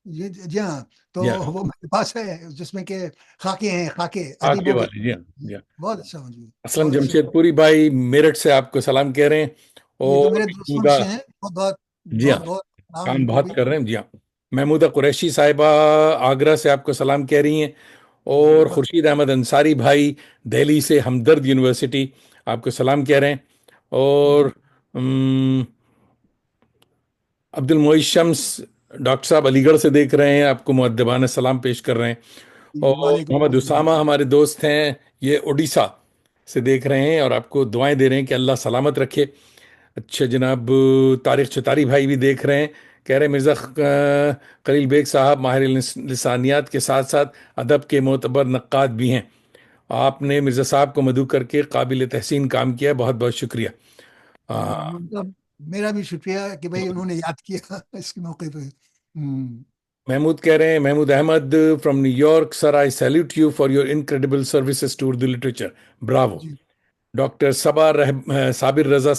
جی جی ہاں، تو جی ہاں، وہ میرے پاس ہے، جس میں کہ خاکے ہیں، خاکے آگے ادیبوں کے، والے جی ہاں جی ہاں۔ بہت اچھا مجموعہ، اسلم بہت اچھا۔ جمشید پوری بھائی میرٹھ سے آپ کو سلام کہہ رہے ہیں۔ یہ جو اور میرے دوستوں میں محمودہ، سے ہیں، بہت بہت جی ہاں، بہت بہت سلام کام ان کو بھی۔ بہت کر رہے ہیں جی ہاں۔ محمودہ قریشی صاحبہ آگرہ سے آپ کو سلام کہہ رہی ہیں۔ جی اور بہت، خورشید احمد انصاری بھائی دہلی سے ہمدرد یونیورسٹی آپ کو سلام کہہ رہے ہیں۔ اور عبد المعیز شمس ڈاکٹر صاحب علی گڑھ سے دیکھ رہے ہیں، آپ کو مؤدبانہ سلام پیش کر رہے ہیں۔ جی اور وعلیکم محمد السلام۔ اسامہ ہمارے دوست ہیں، یہ اڈیشہ سے دیکھ رہے ہیں اور آپ کو دعائیں دے رہے ہیں کہ اللہ سلامت رکھے۔ اچھا جناب طارق چتاری بھائی بھی دیکھ رہے ہیں، کہہ رہے ہیں مرزا خلیل بیگ صاحب ماہر لسانیات کے ساتھ ساتھ ادب کے معتبر نقاد بھی ہیں، آپ نے مرزا صاحب کو مدعو کر کے قابل تحسین کام کیا ہے، بہت بہت شکریہ۔ مطلب میرا بھی شکریہ کہ بھائی انہوں نے یاد کیا اس کے موقع پہ۔ محمود کہہ رہے ہیں، Mahmood Ahmed from New York, sir I salute you for your incredible services to Urdu literature, bravo. جی ڈاکٹر صابر رضا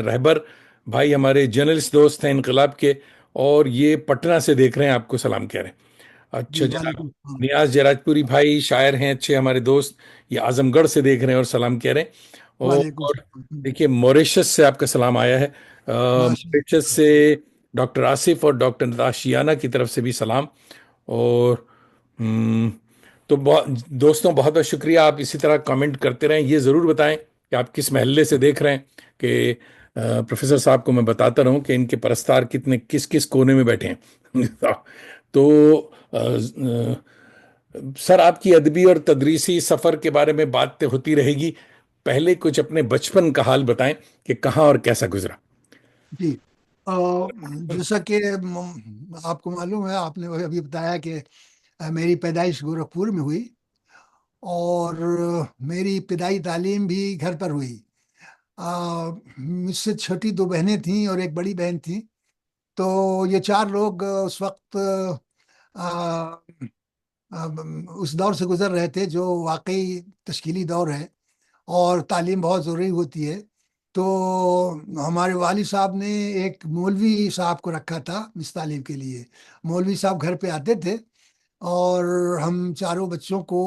رہبر بھائی ہمارے جرنلسٹ دوست ہیں انقلاب کے، اور یہ پٹنہ سے دیکھ رہے ہیں، آپ کو سلام کہہ رہے ہیں۔ اچھا جی، جناب وعلیکم السلام۔ نیاز جراج پوری بھائی شاعر ہیں اچھے ہمارے دوست، یہ اعظم گڑھ سے دیکھ رہے ہیں اور سلام کہہ رہے ہیں۔ وعلیکم اور السلام۔ دیکھیے موریشس سے آپ کا سلام آیا ہے، ماشاء موریشس سے اللہ، ڈاکٹر آصف اور ڈاکٹر نتاشیانہ کی طرف سے بھی سلام۔ اور ہم، تو دوستوں بہت بہت شکریہ، آپ اسی طرح کامنٹ کرتے رہیں، یہ ضرور بتائیں کہ آپ کس محلے سے دیکھ رہے ہیں، کہ پروفیسر صاحب کو میں بتاتا رہوں کہ ان کے پرستار کتنے کس کس کونے میں بیٹھے ہیں۔ تو سر آپ کی ادبی اور تدریسی سفر کے بارے میں بات ہوتی رہے گی، پہلے کچھ اپنے بچپن کا حال بتائیں کہ کہاں اور کیسا گزرا۔ جی، جیسا کہ آپ کو معلوم ہے، آپ نے ابھی بتایا کہ میری پیدائش گورکھپور میں ہوئی، اور میری ابتدائی تعلیم بھی گھر پر ہوئی۔ مجھ سے چھوٹی دو بہنیں تھیں اور ایک بڑی بہن تھی، تو یہ چار لوگ اس وقت اس دور سے گزر رہے تھے جو واقعی تشکیلی دور ہے، اور تعلیم بہت ضروری ہوتی ہے۔ تو ہمارے والد صاحب نے ایک مولوی صاحب کو رکھا تھا اس تعلیم کے لیے۔ مولوی صاحب گھر پہ آتے تھے، اور ہم چاروں بچوں کو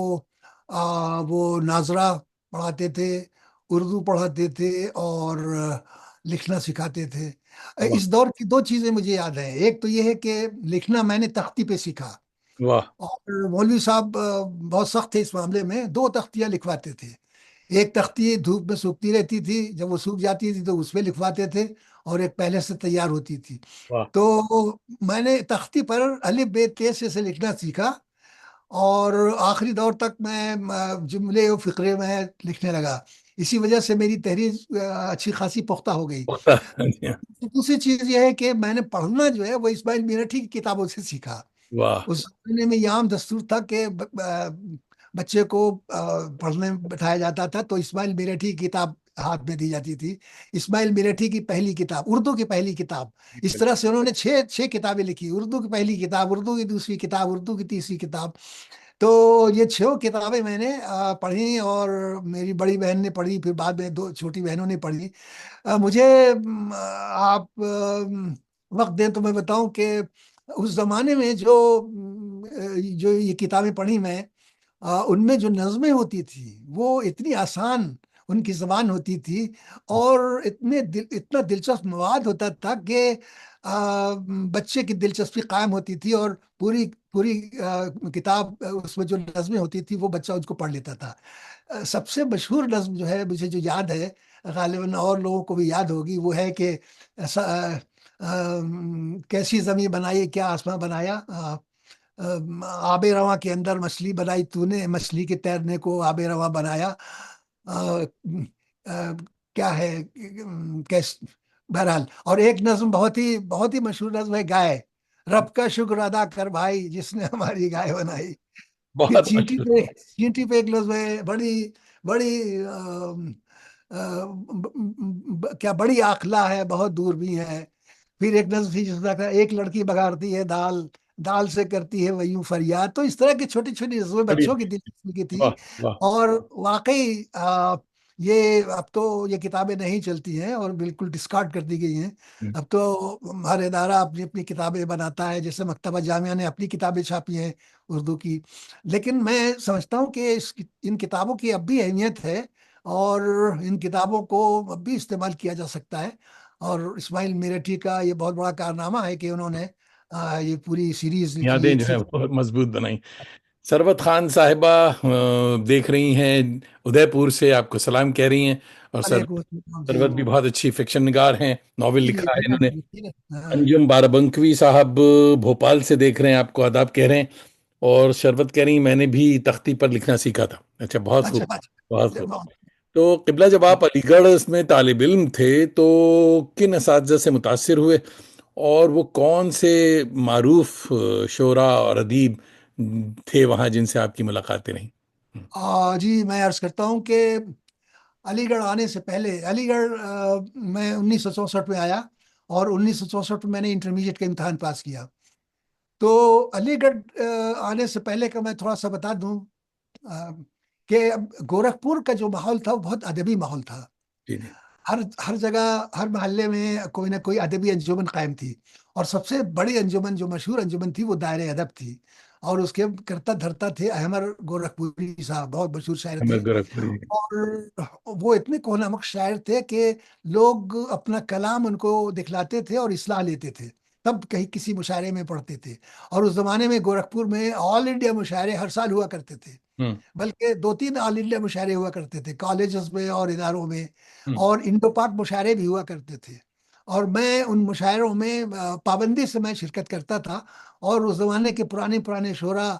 وہ ناظرہ پڑھاتے تھے، اردو پڑھاتے تھے، اور لکھنا سکھاتے تھے۔ واہ اس دور کی دو چیزیں مجھے یاد ہیں، ایک تو یہ ہے کہ لکھنا میں نے تختی پہ سیکھا، واہ اور مولوی صاحب بہت سخت تھے اس معاملے میں، دو تختیاں لکھواتے تھے۔ ایک تختی دھوپ میں سوکھتی رہتی تھی، جب وہ سوکھ جاتی تھی تو اس پہ لکھواتے تھے، اور ایک پہلے سے تیار ہوتی تھی۔ واہ تو میں نے تختی پر الف ب ت سے لکھنا سیکھا، اور آخری دور تک میں جملے و فقرے میں لکھنے لگا۔ اسی وجہ سے میری تحریر اچھی خاصی پختہ ہو گئی۔ پختہ دوسری چیز یہ ہے کہ میں نے پڑھنا جو ہے وہ اسماعیل میرٹھی کی کتابوں سے سیکھا۔ واہ اس زمانے میں یہ عام دستور تھا کہ بچے کو پڑھنے میں بٹھایا جاتا تھا تو اسماعیل میرٹھی کی کتاب ہاتھ میں دی جاتی تھی۔ اسماعیل میرٹھی کی پہلی کتاب، اردو کی پہلی کتاب، اس طرح سے انہوں نے چھ کتابیں لکھی: اردو کی پہلی کتاب، اردو کی دوسری کتاب، اردو کی تیسری کتاب۔ تو یہ 6 کتابیں میں نے پڑھی، اور میری بڑی بہن نے پڑھی، پھر بعد میں 2 چھوٹی بہنوں نے پڑھی۔ مجھے آپ وقت دیں تو میں بتاؤں کہ اس زمانے میں جو یہ کتابیں پڑھی میں، ان میں جو نظمیں ہوتی تھی وہ اتنی آسان ان کی زبان ہوتی تھی، اور اتنا دلچسپ مواد ہوتا تھا کہ بچے کی دلچسپی قائم ہوتی تھی، اور پوری پوری کتاب اس میں جو نظمیں ہوتی تھی وہ بچہ اس کو پڑھ لیتا تھا۔ سب سے مشہور نظم جو ہے مجھے جو یاد ہے، غالباً اور لوگوں کو بھی یاد ہوگی، وہ ہے کہ کیسی زمین بنائی کیا آسمان بنایا، آب رواں کے اندر مچھلی بنائی تو نے، مچھلی کے تیرنے کو آب رواں بنایا۔ آ، آ، کیا ہے، کیس بہرحال، اور ایک نظم بہت ہی مشہور نظم ہے، گائے: رب کا شکر ادا کر بھائی جس نے ہماری گائے بنائی۔ پھر بہت مشہور چینٹی پہ ایک نظم ہے، بڑی بڑی کیا بڑی آخلا ہے بہت دور بھی ہے۔ پھر ایک نظم تھی جس کا ایک لڑکی بگاڑتی ہے دال، دال سے کرتی ہے وہ یوں فریاد۔ تو اس طرح کی چھوٹی چھوٹی نظمیں بڑھیا بچوں کی دلچسپی کی تھی۔ واہ واہ اور واقعی یہ اب تو یہ کتابیں نہیں چلتی ہیں اور بالکل ڈسکارڈ کر دی گئی ہیں۔ اب تو ہر ادارہ اپنی اپنی کتابیں بناتا ہے، جیسے مکتبہ جامعہ نے اپنی کتابیں چھاپی ہیں اردو کی۔ لیکن میں سمجھتا ہوں کہ ان کتابوں کی اب بھی اہمیت ہے، اور ان کتابوں کو اب بھی استعمال کیا جا سکتا ہے۔ اور اسماعیل میرٹھی کا یہ بہت بڑا کارنامہ ہے کہ انہوں نے یہ پوری سیریز لکھی، یادیں ایک جو سے ہے بہت مضبوط بنائی۔ ثروت خان صاحبہ دیکھ رہی ہیں ادے پور سے، آپ کو سلام کہہ رہی ہیں۔ اور علیکم السلام جی۔ ثروت بھی بہت اچھی فکشن نگار ہیں، ناول جی لکھا ہے انہوں نے۔ ہاں، انجم بارابنکوی صاحب بھوپال سے دیکھ رہے ہیں، آپ کو آداب کہہ رہے ہیں۔ اور شربت کہہ رہی ہیں میں نے بھی تختی پر لکھنا سیکھا تھا۔ اچھا، بہت خوب، اچھا بہت خوب۔ اچھا۔ تو قبلہ جب آپ علی گڑھ میں طالب علم تھے تو کن اساتذہ سے متاثر ہوئے، اور وہ کون سے معروف شعراء اور ادیب تھے وہاں جن سے آپ کی ملاقاتیں رہیں؟ جی میں عرض کرتا ہوں کہ علی گڑھ آنے سے پہلے، علی گڑھ میں 1964 میں آیا، اور 1964 میں نے انٹرمیڈیٹ کا امتحان پاس کیا۔ تو علی گڑھ آنے سے پہلے کا میں تھوڑا سا بتا دوں آ، کہ گورکھپور کا جو ماحول تھا وہ بہت ادبی ماحول تھا۔ جی جی ہر جگہ، ہر محلے میں کوئی نہ کوئی ادبی انجمن قائم تھی، اور سب سے بڑی انجمن، جو مشہور انجمن تھی، وہ دائرۂ ادب تھی، اور اس کے کرتا دھرتا تھے احمد گورکھپوری صاحب، بہت مشہور شاعر تھے۔ احمد گورکھپوری۔ اور وہ اتنے کو نمک شاعر تھے کہ لوگ اپنا کلام ان کو دکھلاتے تھے اور اصلاح لیتے تھے، تب کہیں کسی مشاعرے میں پڑھتے تھے۔ اور اس زمانے میں گورکھپور میں آل انڈیا مشاعرے ہر سال ہوا کرتے تھے، ہوں بلکہ 2 3 آل انڈیا مشاعرے ہوا کرتے تھے کالجز میں اور اداروں میں، ہوں اور انڈو پاک مشاعرے بھی ہوا کرتے تھے۔ اور میں ان مشاعروں میں پابندی سے میں شرکت کرتا تھا، اور اس زمانے کے پرانے پرانے شعراء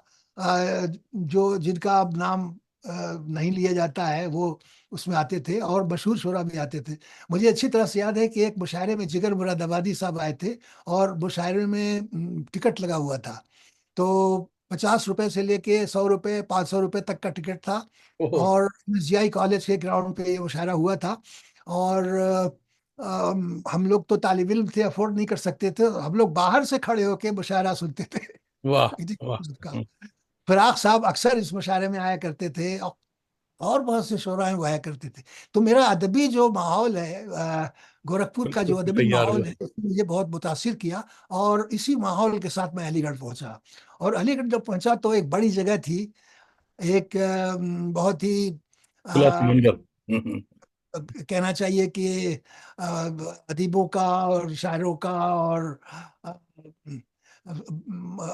جن کا اب نام نہیں لیا جاتا ہے، وہ اس میں آتے تھے، اور مشہور شعراء بھی آتے تھے۔ مجھے اچھی طرح سے یاد ہے کہ ایک مشاعرے میں جگر مراد آبادی صاحب آئے تھے، اور مشاعرے میں ٹکٹ لگا ہوا تھا، تو 50 روپے سے لے کے 100 روپے، 500 روپے تک کا ٹکٹ تھا۔ اوہ اور جی آئی کالج کے گراؤنڈ پہ یہ مشاعرہ ہوا تھا، اور ہم لوگ تو طالب علم تھے، افورڈ نہیں کر سکتے تھے، ہم لوگ باہر سے کھڑے ہو کے مشاعرہ سنتے تھے۔ واہ اتنی واہ کا فراق صاحب اکثر اس مشاعرے میں آیا کرتے تھے، اور بہت سے شعراء گایا کرتے تھے. تو میرا ادبی جو ماحول ہے گورکھپور کا بالکل جو ادبی تیار ماحول ہوا. ہے اس نے مجھے بہت متاثر کیا. اور اسی ماحول کے ساتھ میں علی گڑھ پہنچا. اور علی گڑھ جب پہنچا تو ایک بڑی جگہ تھی، ایک بہت ہی کھلا آ، سمندر. ہوں. کہنا چاہیے کہ ادیبوں کا اور شاعروں کا اور آ،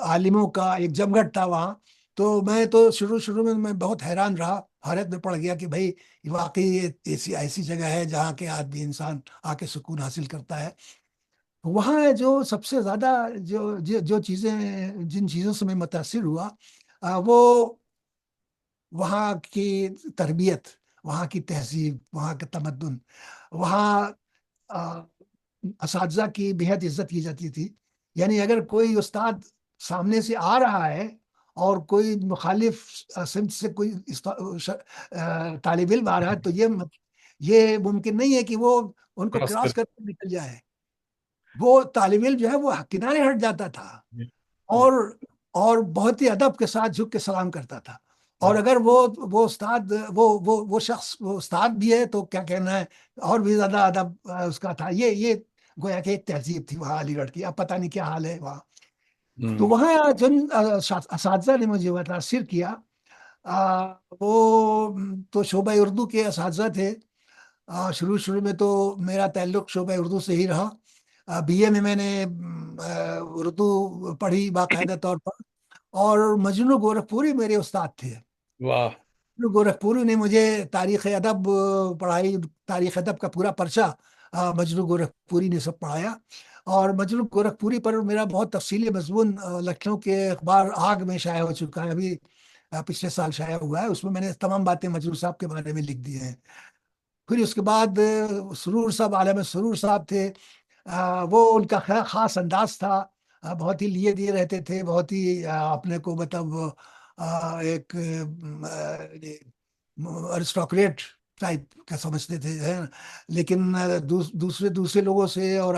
عالموں کا ایک جمگھٹ تھا وہاں. تو میں تو شروع میں بہت حیران رہا، حیرت میں پڑ گیا کہ بھائی یہ واقعی یہ ایسی جگہ ہے جہاں کے آدمی انسان آ کے سکون حاصل کرتا ہے. وہاں جو سب سے زیادہ جو چیزیں، جن چیزوں سے میں متاثر ہوا وہ وہاں کی تربیت، وہاں کی تہذیب، وہاں کا تمدن. وہاں آ، اساتذہ کی بےحد عزت کی جاتی تھی. یعنی اگر کوئی استاد سامنے سے آ رہا ہے اور کوئی مخالف سمت سے کوئی طالب علم آ رہا ہے تو یہ ممکن نہیں ہے کہ وہ ان کو خاص کر. کراس کر کے نکل جائے. وہ طالب علم جو ہے وہ کنارے ہٹ جاتا تھا اور بہت ہی ادب کے ساتھ جھک کے سلام کرتا تھا. اور اگر وہ استاد وہ شخص وہ استاد بھی ہے تو کیا کہنا ہے، اور بھی زیادہ ادب اس کا تھا. یہ گویا کہ ایک تہذیب تھی وہاں علی گڑھ کی. اب پتہ نہیں کیا حال ہے وہاں. تو ہوں. وہاں جن اساتذہ نے مجھے متاثر کیا وہ تو شعبہ اردو کے اساتذہ تھے. شروع میں تو میرا تعلق شعبہ اردو سے ہی رہا. بی اے میں نے اردو پڑھی باقاعدہ طور پر. اور مجنو گورکھپوری میرے استاد تھے. واہ. مجنو گورکھپوری نے مجھے تاریخ ادب پڑھائی. تاریخ ادب کا پورا پرچہ مجنو گورکھپوری نے سب پڑھایا. اور مجنو گورکھپوری پر میرا بہت تفصیلی مضمون لکھنؤ کے اخبار آگ میں شائع ہو چکا ہے. ابھی پچھلے سال شائع ہوا ہے. اس میں نے تمام باتیں مجنو صاحب کے بارے میں لکھ دی ہیں. پھر اس کے بعد سرور صاحب، عالم سرور صاحب تھے. وہ ان کا خاص انداز تھا. بہت ہی لیے دیے رہتے تھے، بہت ہی اپنے کو مطلب ایک ارسٹوکریٹ ٹائپ کا سمجھتے تھے ہے نا. لیکن دوسرے لوگوں سے اور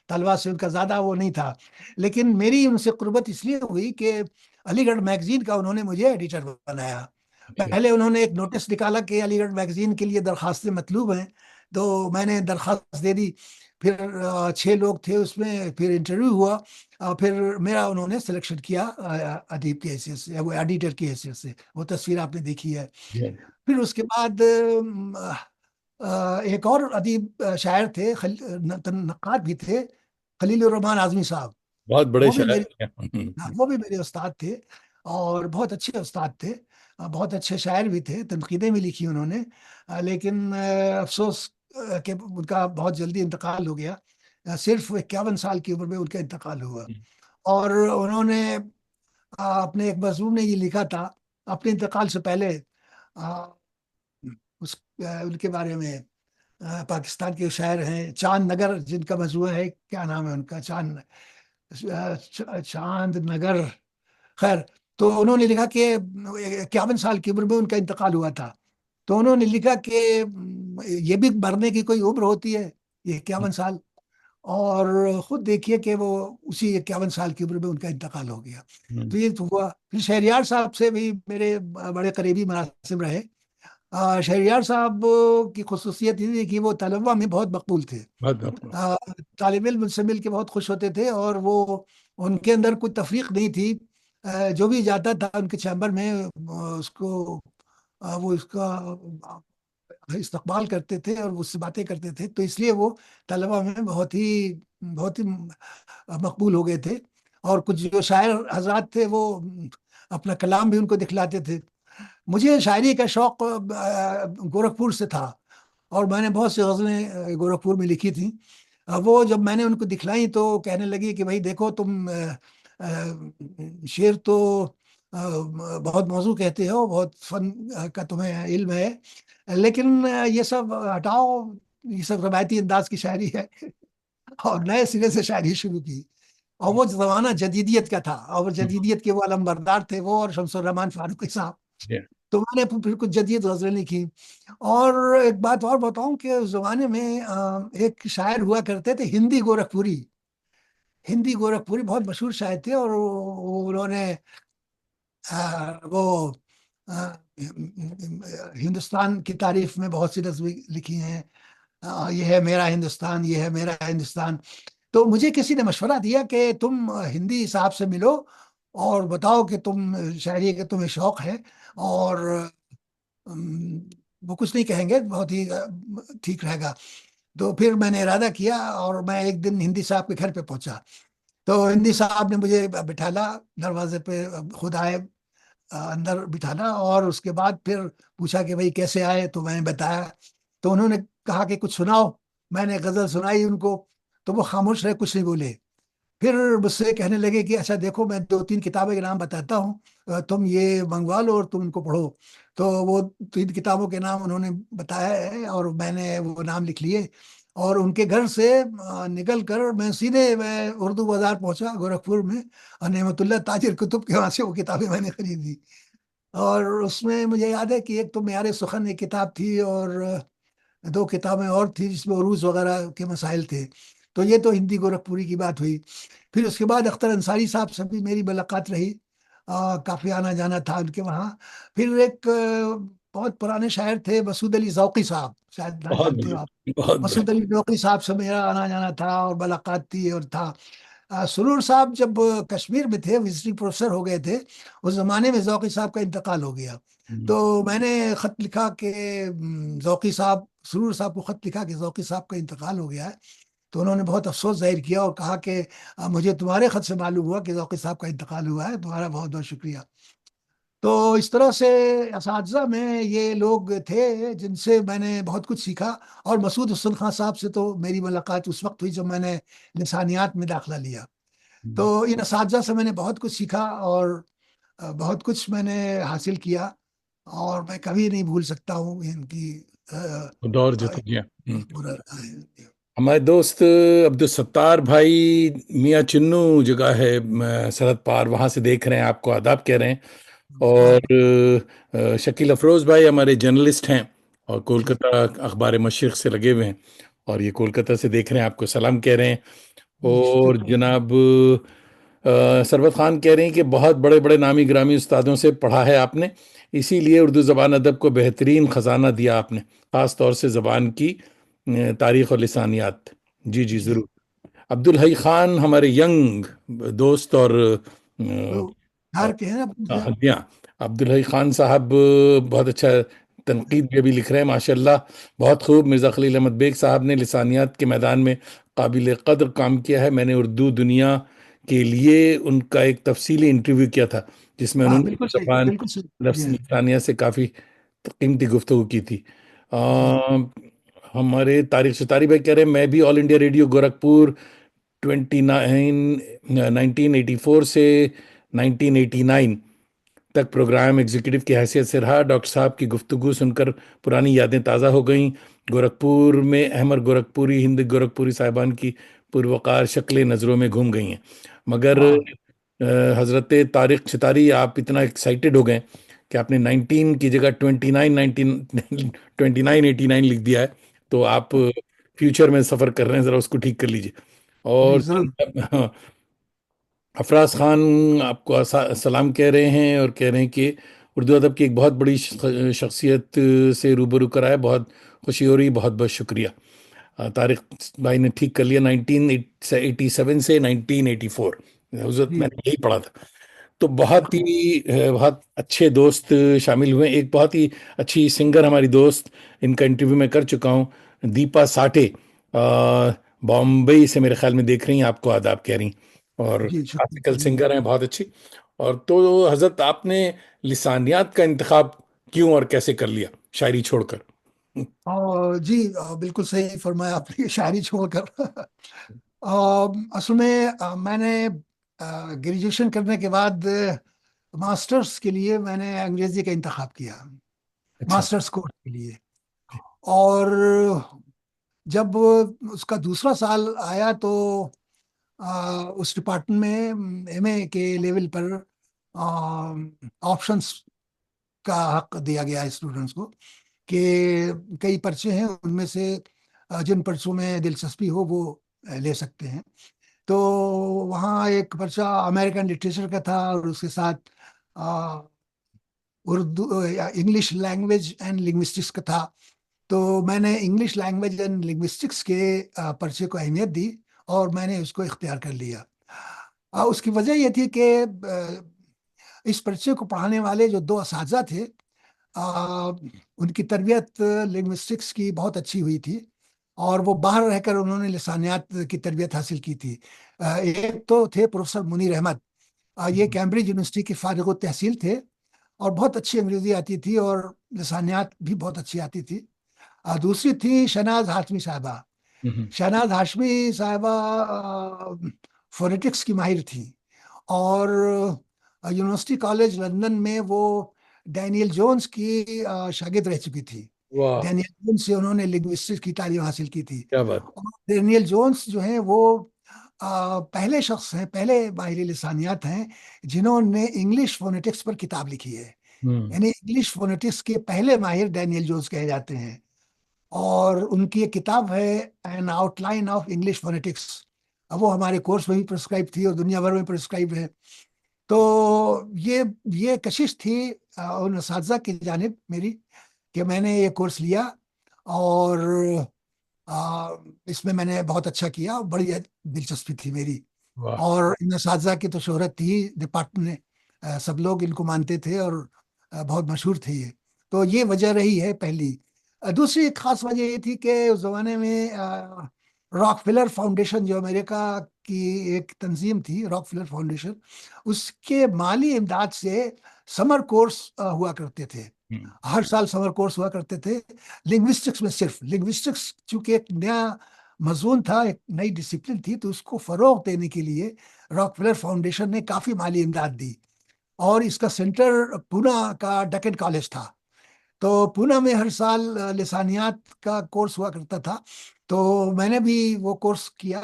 طلبا سے ان کا زیادہ وہ نہیں تھا. لیکن میری ان سے قربت اس لیے ہوئی کہ علی گڑھ میگزین کا انہوں نے مجھے ایڈیٹر بنایا. اچھا. پہلے انہوں نے ایک نوٹس نکالا کہ علی گڑھ میگزین کے لیے درخواستیں مطلوب ہیں. تو میں نے درخواست دے دی. پھر 6 لوگ تھے اس میں. پھر انٹرویو ہوا اور پھر میرا انہوں نے سلیکشن کیا ادیب کی حیثیت سے، وہ ایڈیٹر کی حیثیت سے. وہ تصویر آپ نے دیکھی ہے. پھر اس کے بعد ایک اور ادیب شاعر تھے، نقاد بھی تھے، خلیل الرحمان اعظمی صاحب. بہت بڑے وہ بھی شاعر میرے ہیں. ہوں. وہ بھی میرے استاد تھے اور بہت اچھے استاد تھے. بہت اچھے شاعر بھی تھے، تنقیدیں بھی لکھی انہوں نے. لیکن افسوس کہ ان کا بہت جلدی انتقال ہو گیا. صرف 51 سال کی عمر میں ان کا انتقال ہوا. اور انہوں نے اپنے ایک مضمون میں یہ لکھا تھا اپنے انتقال سے پہلے اس ان کے بارے میں. پاکستان کے شاعر ہیں چاند نگر، جن کا مجموعہ ہے، کیا نام ہے ان کا، چاند نگر. خیر، تو انہوں نے لکھا کہ 51 سال کی عمر میں ان کا انتقال ہوا تھا. تو انہوں نے لکھا کہ یہ بھی مرنے کی کوئی عمر ہوتی ہے، یہ 51 سال. اور خود دیکھیے کہ وہ اسی 51 سال کی عمر میں ان کا انتقال ہو گیا. ہوں. تو یہ تو ہوا. پھر شہریار صاحب سے بھی میرے بڑے قریبی مراسم رہے. شہریار صاحب کی خصوصیت یہ تھی کہ وہ طلبہ میں بہت مقبول تھے. بہت بہت. طالب علم ان سے مل کے بہت خوش ہوتے تھے اور وہ ان کے اندر کوئی تفریق نہیں تھی. جو بھی جاتا تھا ان کے چیمبر میں اس کو وہ اس کا استقبال کرتے تھے اور اس سے باتیں کرتے تھے. تو اس لیے وہ طلبہ میں بہت ہی مقبول ہو گئے تھے. اور کچھ جو شاعر حضرات تھے وہ اپنا کلام بھی ان کو دکھلاتے تھے. مجھے شاعری کا شوق گورکھپور سے تھا اور میں نے بہت سی غزلیں گورکھپور میں لکھی تھیں. وہ جب میں نے ان کو دکھلائیں تو کہنے لگی کہ بھائی دیکھو تم شعر تو بہت موضوع کہتے ہو، بہت فن کا تمہیں علم ہے، لیکن یہ سب ہٹاؤ، یہ سب روایتی انداز کی شاعری ہے. اور نئے سرے سے شاعری شروع کی. اور وہ زمانہ جدیدیت کا تھا اور جدیدیت کے وہ علمبردار تھے، وہ اور شمس الرحمن فاروقی صاحب. تو میں نے پھر کچھ جدید غزلیں لکھی. اور ایک بات اور بتاؤں کہ اس زمانے میں ایک شاعر ہوا کرتے تھے ہندی گورکھپوری. ہندی گورکھپوری بہت مشہور شاعر تھے اور انہوں نے وہ ہندوستان کی تعریف میں بہت سی نظمیں لکھی ہیں. یہ ہے میرا ہندوستان، یہ ہے میرا ہندوستان. تو مجھے کسی نے مشورہ دیا کہ تم ہندی صاحب سے ملو اور بتاؤ کہ تم شاعری کے تمہیں شوق ہے، اور ام، وہ کچھ نہیں کہیں گے، بہت ہی ٹھیک رہے گا. تو پھر میں نے ارادہ کیا اور میں ایک دن ہندی صاحب کے گھر پہ پہنچا. تو ہندی صاحب نے مجھے بٹھالا دروازے پہ، خود آئے اندر بٹھانا، اور اس کے بعد پھر پوچھا کہ بھائی کیسے آئے، تو میں نے بتایا. تو انہوں نے کہا کہ کچھ سناؤ. میں نے غزل سنائی ان کو، تو وہ خاموش رہے، کچھ نہیں بولے. پھر مجھ سے کہنے لگے کہ اچھا دیکھو، میں دو تین کتابیں کے نام بتاتا ہوں، تم یہ منگوا لو اور تم ان کو پڑھو. تو وہ تین کتابوں کے نام انہوں نے بتایا ہے، اور میں نے وہ نام لکھ لیے. اور ان کے گھر سے نکل کر میں اردو بازار پہنچا گورکھپور میں، اور نعمت اللہ تاجر کتب کے وہاں سے وہ کتابیں میں نے خریدی. اور اس میں مجھے یاد ہے کہ ایک تو معیار سخن ایک کتاب تھی، اور دو کتابیں اور تھی جس میں عروض وغیرہ کے مسائل تھے. تو یہ تو ہندی گورکھپوری کی بات ہوئی. پھر اس کے بعد اختر انصاری صاحب سے بھی میری ملاقات رہی، کافی آنا جانا تھا ان کے وہاں. پھر ایک بہت پرانے شاعر تھے مسعود علی ذوقی صاحب، شاید نہ بہت جانتے ہو آپ. بڑھیا، بہت مسعود بڑھیا. علی ذوقی صاحب سے میرا آنا جانا تھا اور ملاقات تھی اور تھا. سرور صاحب جب کشمیر میں تھے، وزٹنگ پروفیسر ہو گئے تھے، اس زمانے میں ذوقی صاحب کا انتقال ہو گیا. تو میں نے خط لکھا کہ ذوقی صاحب، سرور صاحب کو خط لکھا کہ ذوقی صاحب کا انتقال ہو گیا ہے. تو انہوں نے بہت افسوس ظاہر کیا اور کہا کہ مجھے تمہارے خط سے معلوم ہوا کہ ذوقی صاحب کا انتقال ہوا ہے، تمہارا بہت بہت شکریہ. تو اس طرح سے اساتذہ میں یہ لوگ تھے جن سے میں نے بہت کچھ سیکھا. اور مسعود حسن خان صاحب سے تو میری ملاقات اس وقت ہوئی جب میں نے لسانیات میں داخلہ لیا. تو ان اساتذہ سے میں نے بہت کچھ سیکھا، اور بہت کچھ میں نے حاصل کیا، اور میں کبھی نہیں بھول سکتا ہوں ان کی دور جو تھا جی. برا. ہمارے دوست عبدالستار بھائی میاں چنو جگہ ہے سرحد پار، وہاں سے دیکھ رہے ہیں، آپ کو آداب کہہ رہے ہیں. اور شکیل افروز بھائی ہمارے جرنلسٹ ہیں اور جی کولکتہ اخبار مشرق سے لگے ہوئے ہیں، اور یہ کولکتہ سے دیکھ رہے ہیں، آپ کو سلام کہہ رہے ہیں. جی اور شکریہ. جناب سربت خان کہہ رہے ہیں کہ بہت بڑے بڑے نامی گرامی استادوں سے پڑھا ہے آپ نے، اسی لیے اردو زبان ادب کو بہترین خزانہ دیا آپ نے، خاص طور سے زبان کی تاریخ اور لسانیات. جی جی جی ضرور. عبدالحی خان ہمارے ینگ دوست اور تو گھر کے ہیں اپنے سے. ہاں، عبدالحی خان صاحب بہت اچھا تنقید بھی ابھی لکھ رہے ہیں ماشاء اللہ. بہت خوب. مرزا خلیل احمد بیگ صاحب نے لسانیات کے میدان میں قابل قدر کام کیا ہے. میں نے اردو دنیا کے لیے ان کا ایک تفصیلی انٹرویو کیا تھا جس میں انہوں ہاں نے بالکل صحیح، زبان بالکل صحیح. جی لفظ ہاں. لسانیہ سے کافی قیمتی گفتگو کی تھی. جی ہمارے طارق ستاری بھائی کہہ رہے ہیں میں بھی آل انڈیا ریڈیو گورکھپور 1984 سے 1989 تک پروگرام ایگزیکٹو کی حیثیت سے رہا. ڈاکٹر صاحب کی گفتگو سن کر پرانی یادیں تازہ ہو گئیں. گورکھپور میں احمد گورکھپوری، ہند گورکھپوری صاحبان کی پروقار شکلیں نظروں میں گھوم گئی ہیں. مگر ہاں حضرت طارق ستاری آپ اتنا ایکسائٹیڈ ہو گئے کہ آپ نے 19 کی جگہ 29 لکھ دیا ہے. تو آپ فیوچر میں سفر کر رہے ہیں، ذرا اس کو ٹھیک کر لیجیے. جی اور ضرور. افراز خان آپ کو سلام کہہ رہے ہیں اور کہہ رہے ہیں کہ اردو ادب کی ایک بہت بڑی شخصیت سے روبرو کرایا، بہت خوشی ہو رہی، بہت بہت شکریہ. طارق بھائی نے ٹھیک کر لیا، 1987 سے 1984 حضرت میں جی نے یہی پڑھا تھا. تو بہت بالکل. ہی بہت اچھے دوست شامل ہوئے. ایک بہت ہی اچھی سنگر ہماری دوست، ان کا انٹرویو میں کر چکا ہوں، دیپا ساٹھے، بامبئی سے میرے خیال میں دیکھ رہی ہیں، آپ کو آداب کہہ رہی ہیں، اور جی شکریہ. کلاسیکل سنگر ہیں بہت اچھی. اور تو حضرت آپ نے لسانیات کا انتخاب کیوں اور کیسے کر لیا شاعری چھوڑ کر؟ جی بالکل صحیح فرمایا آپ نے، شاعری چھوڑ کر. اصل میں میں نے گریجویشن کرنے کے بعد ماسٹرز کے لیے میں نے انگریزی کا انتخاب کیا، اچھا. ماسٹرز کورس کے لیے. اور جب اس کا دوسرا سال آیا تو اس ڈپارٹمنٹ میں ایم اے کے لیول پر آپشنس کا حق دیا گیا ہے اسٹوڈنٹس کو، کہ کئی پرچے ہیں ان میں سے جن پرچوں میں دلچسپی ہو وہ لے سکتے ہیں. تو وہاں ایک پرچہ امریکن لٹریچر کا تھا، اور اس کے ساتھ Urdu English language and linguistics کا تھا، تو میں نے انگلش لینگویج اینڈ لنگوسٹکس کے پرچے کو اہمیت دی اور میں نے اس کو اختیار کر لیا۔ اس کی وجہ یہ تھی کہ اس پرچے کو پڑھانے والے جو دو اساتذہ تھے، ان کی تربیت لنگوسٹکس کی بہت اچھی ہوئی تھی، اور وہ باہر رہ کر انہوں نے لسانیات کی تربیت حاصل کی تھی۔ ایک تو تھے پروفیسر منیر احمد، یہ کیمبرج یونیورسٹی کے فارغ التحصیل تھے، اور بہت اچھی انگریزی آتی تھی اور لسانیات بھی بہت اچھی آتی تھی۔ دوسری تھی شہناز ہاشمی صاحبہ۔ شہناز ہاشمی صاحبہ فونیٹکس کی ماہر تھی، اور یونیورسٹی کالج لندن میں وہ ڈینیل جونز کی شاگرد رہ چکی تھی۔ واہ، ڈینیل جونز سے انہوں نے لنگوسٹکس کی تعلیم حاصل کی تھی، کیا بات! اور ڈینیل جونز جو ہیں وہ پہلے شخص ہیں، پہلے ماہر لسانیات ہیں جنہوں نے انگلش فونیٹکس پر کتاب لکھی ہے۔ ہوں، یعنی انگلش فونیٹکس کے پہلے ماہر ڈینیل جونز کہے جاتے ہیں، اور ان کی ایک کتاب ہے an out line of English phonetics, اب وہ ہمارے کورس میں بھی پرسکرائب تھی اور دنیا بھر میں پرسکرائب ہے۔ تو یہ کشش تھی ان اساتذہ کی جانب میری کہ میں نے یہ کورس لیا، اور اس میں نے بہت اچھا کیا، بڑی دلچسپی تھی میری، واہ، اور ان اساتذہ کی تو شہرت تھی ڈپارٹمنٹ میں، سب لوگ ان کو مانتے تھے، اور بہت مشہور تھے یہ۔ تو یہ وجہ رہی ہے پہلی۔ دوسری ایک خاص وجہ یہ تھی کہ اس زمانے میں راک فلر فاؤنڈیشن جو امریکہ کی ایک تنظیم تھی، راک فلر فاؤنڈیشن، اس کے مالی امداد سے سمر کورس ہوا کرتے تھے۔ ہوں، ہر سال سمر کورس ہوا کرتے تھے لنگوسٹکس میں۔ صرف لنگوسٹکس چونکہ ایک نیا مضمون تھا، ایک نئی ڈسپلن تھی، تو اس کو فروغ دینے کے لیے راک فلر فاؤنڈیشن نے کافی مالی امداد دی، اور اس کا سینٹر پونا کا ڈکن کالج تھا۔ تو پونا میں ہر سال لسانیات کا کورس ہوا کرتا تھا، تو میں نے بھی وہ کورس کیا،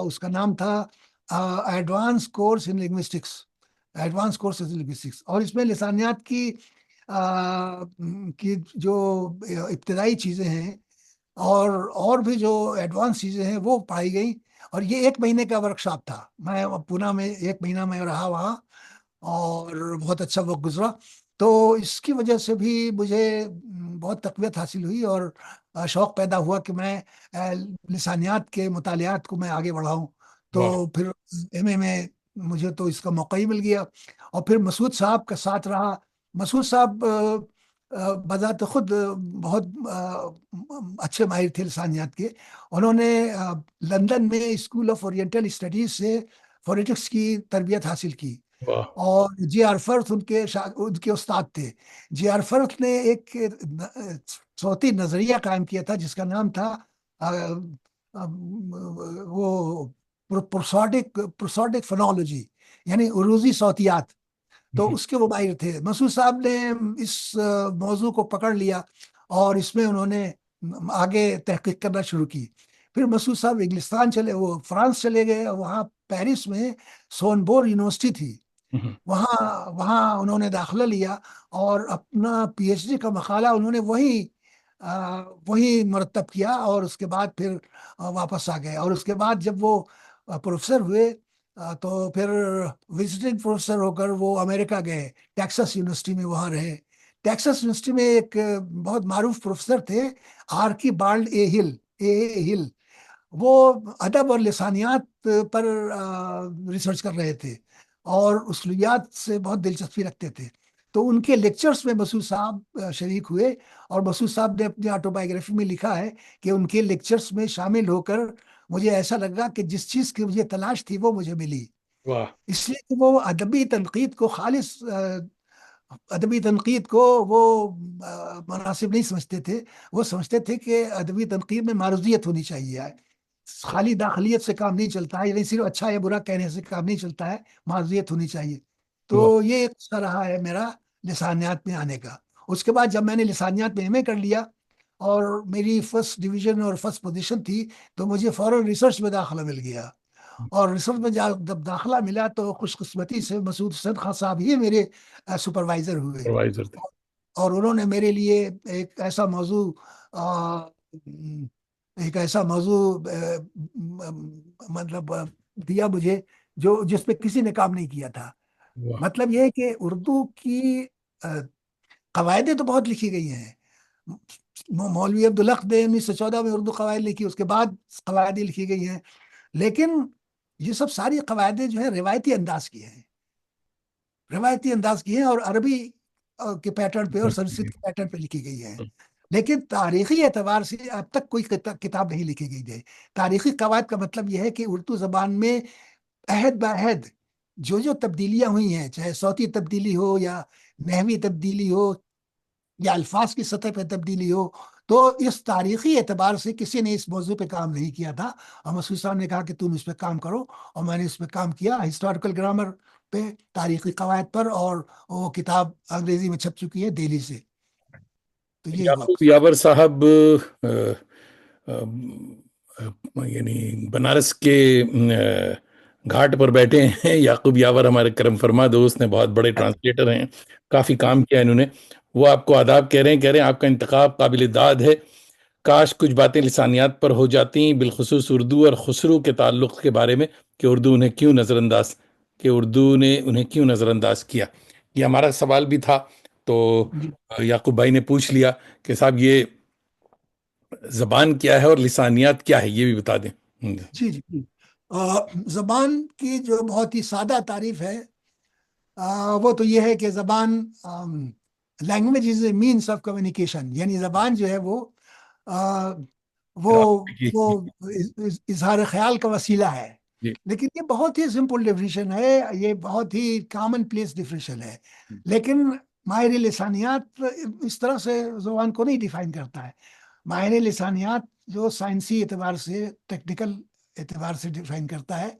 اس کا نام تھا ایڈوانس کورس ان لنگوسٹکس، ایڈوانس کورس ان لنگوسٹکس، اور اس میں لسانیات کی جو ابتدائی چیزیں ہیں اور بھی جو ایڈوانس چیزیں ہیں وہ پڑھائی گئیں، اور یہ 1 مہینے کا ورکشاپ تھا۔ میں پونا میں 1 مہینہ میں رہا وہاں، اور بہت اچھا وقت گزرا۔ تو اس کی وجہ سے بھی مجھے بہت تقویت حاصل ہوئی، اور شوق پیدا ہوا کہ میں لسانیات کے مطالعات کو میں آگے بڑھاؤں۔ تو واہ، پھر ایم اے میں مجھے تو اس کا موقع ہی مل گیا، اور پھر مسعود صاحب کا ساتھ رہا۔ مسعود صاحب بذات خود بہت اچھے ماہر تھے لسانیات کے۔ انہوں نے لندن میں اسکول آف اورینٹل اسٹڈیز سے فونیٹکس کی تربیت حاصل کی، واہ، اور جے آر فرتھ ان کے استاد تھے۔ جے آر فرتھ نے ایک صوتی نظریہ قائم کیا تھا جس کا نام تھا وہ پروسوڈک فنالوجی، یعنی عروضی صوتیات۔ تو ہوں، اس کے وہ ماہر تھے۔ مسعود صاحب نے اس موضوع کو پکڑ لیا، اور اس میں انہوں نے آگے تحقیق کرنا شروع کی۔ پھر مسعود صاحب انگلستان چلے، وہ فرانس چلے گئے، وہاں پیرس میں سونبور یونیورسٹی تھی، ہوں، وہاں انہوں نے داخلہ لیا، اور اپنا پی ایچ ڈی کا مقالہ انہوں نے وہی مرتب کیا، اور اس کے بعد پھر واپس آ گئے۔ اور اس کے بعد جب وہ پروفیسر ہوئے، تو پھر وزٹنگ پروفیسر ہو کر وہ امریکہ گئے، ٹیکساس یونیورسٹی میں وہاں رہے۔ ٹیکساس یونیورسٹی میں ایک بہت معروف پروفیسر تھے، آرکی بالڈ اے ہل، وہ ادب اور لسانیات پر ریسرچ کر رہے تھے، اور اصولیات سے بہت دلچسپی رکھتے تھے۔ تو ان کے لیکچرز میں مسعود صاحب شریک ہوئے، اور مسعود صاحب نے اپنی آٹوبایوگرافی میں لکھا ہے کہ ان کے لیکچرز میں شامل ہو کر مجھے ایسا لگا کہ جس چیز کی مجھے تلاش تھی وہ مجھے ملی، واہ، اس لیے کہ وہ ادبی تنقید کو خالص ادبی تنقید کو وہ مناسب نہیں سمجھتے تھے۔ وہ سمجھتے تھے کہ ادبی تنقید میں معروضیت ہونی چاہیے، خالی داخلیت سے کام نہیں چلتا ہے، یعنی صرف اچھا یا برا کہنے سے کام نہیں چلتا ہے، معروضیت ہونی چاہیے۔ تو واہ، یہ ایک قصہ رہا ہے میرا لسانیات میں آنے کا۔ اس کے بعد جب میں نے لسانیات میں ایم اے کر لیا، اور میری فرسٹ ڈویژن اور فرسٹ پوزیشن تھی، تو مجھے فوراً ریسرچ میں داخلہ مل گیا، اور ریسرچ میں جب داخلہ ملا تو خوش قسمتی سے مسعود حسین خان صاحب ہی میرے سپروائزر ہوئے، پروائزر تھے، اور انہوں نے میرے لیے ایک ایسا موضوع ایک ایسا موضوع مطلب دیا مجھے جس پہ کسی نے کام نہیں کیا تھا۔ واہ، مطلب یہ ہے کہ اردو کی قواعدیں تو بہت لکھی گئی ہیں. مولوی عبدالحق نے 1914 میں اردو قواعد لکھی، اس کے بعد قواعد لکھی گئی ہیں. لیکن یہ سب ساری قواعدیں جو ہے روایتی انداز کی ہیں، روایتی انداز کی ہیں، اور عربی کے پیٹرن پہ اور سنسکرت کے پیٹرن پہ لکھی گئی ہیں. لیکن تاریخی اعتبار سے اب تک کوئی کتاب نہیں لکھی گئی ہے. تاریخی قواعد کا مطلب یہ ہے کہ اردو زبان میں عہد بعہد جو جو تبدیلیاں ہوئی ہیں، چاہے صوتی تبدیلی ہو یا نحوی تبدیلی ہو یا الفاظ کی سطح پہ تبدیلی ہو، تو اس تاریخی اعتبار سے کسی نے اس موضوع پہ کام نہیں کیا تھا. اور مسعود صاحب نے کہا کہ تم اس پہ کام کرو، اور میں نے اس پہ کام کیا، ہسٹوریکل گرامر پہ، تاریخی قواعد پر. اور وہ کتاب انگریزی میں چھپ چکی ہے دہلی سے. تو یہ ہوا. یعقوب یاور صاحب یعنی بنارس کے گھاٹ پر بیٹھے ہیں. یعقوب یاور ہمارے کرم فرما دوست نے، بہت بڑے ٹرانسلیٹر ہیں، کافی کام کیا انہوں نے. وہ آپ کو آداب کہہ رہے ہیں آپ کا انتخاب قابل داد ہے. کاش کچھ باتیں لسانیات پر ہو جاتی، بالخصوص اردو اور خسرو کے تعلق کے بارے میں، کہ اردو نے انہیں کیوں نظر انداز کیا. یہ ہمارا سوال بھی تھا. تو جی یعقوب بھائی نے پوچھ لیا کہ صاحب یہ زبان کیا ہے اور لسانیات کیا ہے، یہ بھی بتا دیں. جی جی جی. زبان کی جو بہت ہی سادہ تعریف ہے، وہ تو یہ ہے کہ زبان language is a means of communication. یعنی زبان جو ہے آ، وہ وہ اظہار خیال کا وسیلہ ہے. جی لیکن یہ بہت ہی سمپل ڈیفینیشن ہے، یہ بہت ہی کامن پلیس ڈیفینیشن ہے. لیکن ماہر لسانیات اس طرح سے زبان کو نہیں ڈیفائن کرتا ہے. ماہر لسانیات جو سائنسی اعتبار سے، ٹیکنیکل اعتبار سے ڈیفائن کرتا ہے،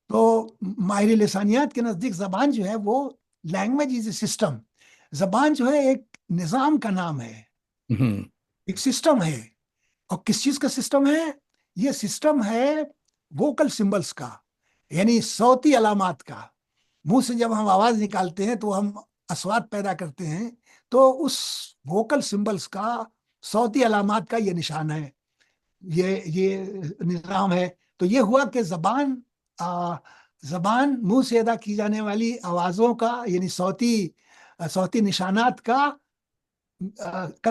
تو ماہر لسانیات کے نزدیک زبان جو ہے وہ لینگویج از اے سسٹم. زبان جو ہے ایک نظام کا نام ہے، ہوں ایک سسٹم ہے. اور کس چیز کا سسٹم ہے؟ یہ سسٹم ہے ووکل سمبلس کا، یعنی صوتی علامات کا. منہ سے جب ہم آواز نکالتے ہیں تو ہم اصوات پیدا کرتے ہیں، تو اس ووکل سمبلس کا، صوتی علامات کا یہ نشان ہے، یہ نظام ہے. تو یہ ہوا کہ زبان منہ سے ادا کی جانے والی آوازوں کا، یعنی صوتی نشانات کا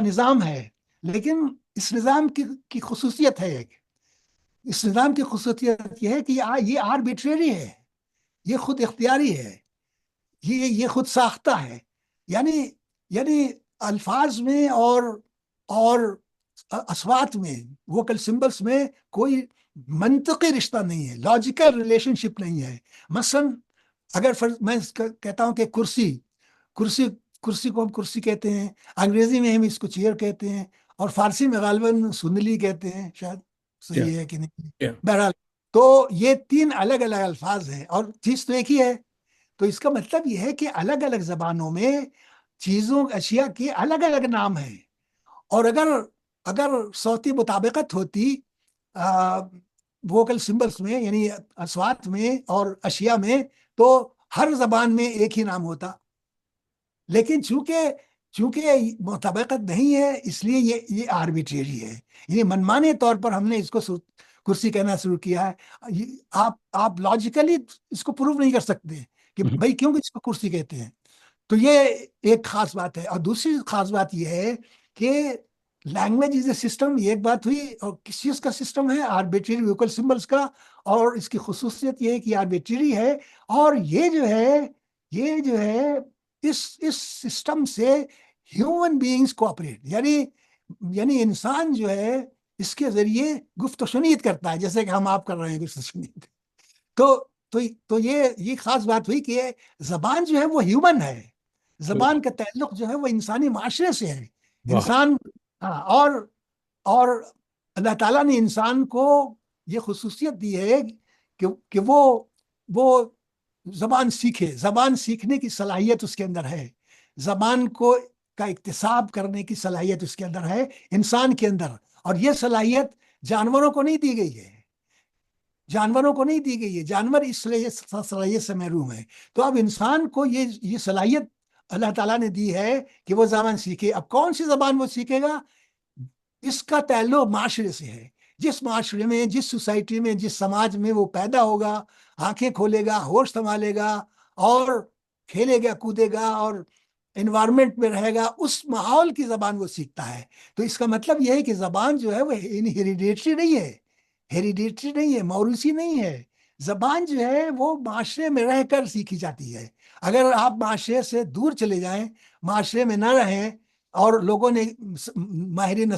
نظام ہے. لیکن اس نظام کی خصوصیت ہے، اس نظام کی خصوصیت یہ ہے کہ یہ آربیٹریری ہے، یہ خود اختیاری ہے، یہ خود ساختہ ہے. یعنی الفاظ میں اور اصوات میں، ووکل سمبلس میں کوئی منطقی رشتہ نہیں ہے، لاجیکل ریلیشن شپ نہیں ہے. مثلا اگر میں کہتا ہوں کہ کرسی کرسی کو ہم کرسی کہتے ہیں، انگریزی میں ہم اس کو چیئر کہتے ہیں، اور فارسی میں غالباً سندلی کہتے ہیں، شاید کیا صحیح ہے کہ نہیں. کیا بہرحال، تو یہ تین الگ الگ الفاظ ہیں اور چیز تو ایک ہی ہے. تو اس کا مطلب یہ ہے کہ الگ الگ زبانوں میں چیزوں، اشیاء کے الگ الگ نام ہیں. اور اگر صوتی مطابقت ہوتی ووکل سمبلس میں، یعنی اصوات میں اور اشیاء میں، تو ہر زبان میں ایک ہی نام ہوتا. لیکن چونکہ مطابقت نہیں ہے، اس لیے یہ آربیٹریری ہے. یعنی منمانے طور پر ہم نے اس کو کرسی کہنا شروع کیا ہے. آپ لاجیکلی اس کو پروو نہیں کر سکتے کہ بھائی کیوں اس کو کرسی کہتے ہیں. تو یہ ایک خاص بات ہے. اور دوسری خاص بات یہ ہے کہ لینگویج از اے سسٹم، یہ ایک بات ہوئی. اور کس چیز کا سسٹم ہے؟ آربیٹری ووکل سمبلس کا. اور اس کی خصوصیت یہ ہے کہ آربیٹری ہے. اور یہ جو ہے اس سسٹم سے ہیومن بینگز کوآپریٹ، یعنی انسان جو ہے اس کے ذریعے گفت و شنید کرتا ہے، جیسے کہ ہم آپ کر رہے ہیں گفت و شنید. تو تو یہ خاص بات ہوئی کہ زبان جو ہے وہ ہیومن ہے. زبان کا تعلق جو ہے وہ انسانی معاشرے سے ہے. واہ. انسان، ہاں، اور اللہ تعالیٰ نے انسان کو یہ خصوصیت دی ہے کہ وہ زبان سیکھے. زبان سیکھنے کی صلاحیت اس کے اندر ہے. زبان کا اکتساب کرنے کی صلاحیت اس کے اندر ہے، انسان کے اندر. اور یہ صلاحیت جانوروں کو نہیں دی گئی ہے. جانور اس صلاحیت سے محروم ہے. تو اب انسان کو یہ صلاحیت اللہ تعالیٰ نے دی ہے کہ وہ زبان سیکھے. اب کون سی زبان وہ سیکھے گا؟ اس کا تعلق معاشرے سے ہے. جس معاشرے میں، جس سوسائٹی میں، جس سماج میں وہ پیدا ہوگا، آنکھیں کھولے گا، ہوش سنبھالے گا، اور کھیلے گا، کودے گا، اور انوائرمنٹ میں رہے گا، اس ماحول کی زبان وہ سیکھتا ہے۔ تو اس کا مطلب یہ ہے کہ زبان جو ہے وہ ہیریڈیٹری نہیں ہے، ہیریڈیٹری نہیں ہے، موروثی نہیں ہے۔ زبان جو ہے وہ معاشرے میں رہ کر سیکھی جاتی ہے۔ اگر آپ معاشرے سے دور چلے جائیں، معاشرے میں نہ رہیں، اور لوگوں نے، ماہرین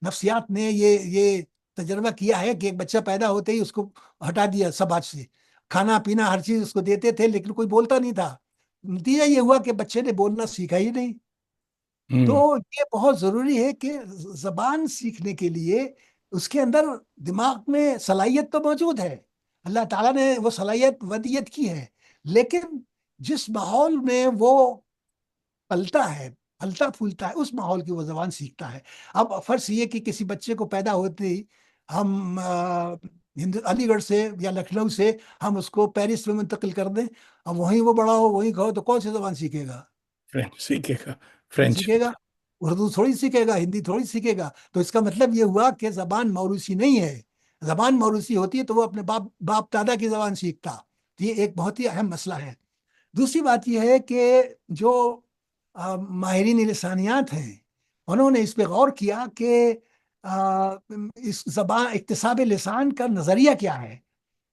نفسیات نے یہ تجربہ کیا ہے کہ ایک بچہ پیدا ہوتے ہی اس کو ہٹا دیا سماج سے، کھانا پینا ہر چیز اس کو دیتے تھے لیکن کوئی بولتا نہیں تھا، نتیجہ یہ ہوا کہ بچے نے بولنا سیکھا ہی نہیں۔ تو ہوں یہ بہت ضروری ہے کہ زبان سیکھنے کے لیے اس کے اندر دماغ میں صلاحیت تو موجود ہے، اللہ تعالیٰ نے وہ صلاحیت ودیت کی ہے، لیکن جس ماحول میں وہ پلتا ہے، پھلتا پھولتا ہے، اس ماحول کی وہ زبان سیکھتا ہے۔ اب فرض یہ کہ کسی بچے کو پیدا ہوتے ہی ہم علی گڑھ سے یا لکھنؤ سے ہم اس کو پیرس میں منتقل کر دیں، اب وہیں وہ بڑا ہو، وہیں کہو، تو کون سی زبان سیکھے گا؟ فرینچ سیکھے گا، نہیں فرینچ۔ سیکھے گا، اردو تھوڑی سیکھے گا، ہندی تھوڑی سیکھے گا۔ تو اس کا مطلب یہ ہوا کہ زبان موروثی نہیں ہے۔ زبان موروثی ہوتی ہے تو وہ اپنے باپ دادا کی زبان سیکھتا۔ تو یہ ایک بہت ہی اہم مسئلہ ہے۔ دوسری بات یہ ہے کہ جو ماہرین لسانیات ہیں، انہوں نے اس پہ غور کیا کہ اس زبان اکتساب لسان کا نظریہ کیا ہے،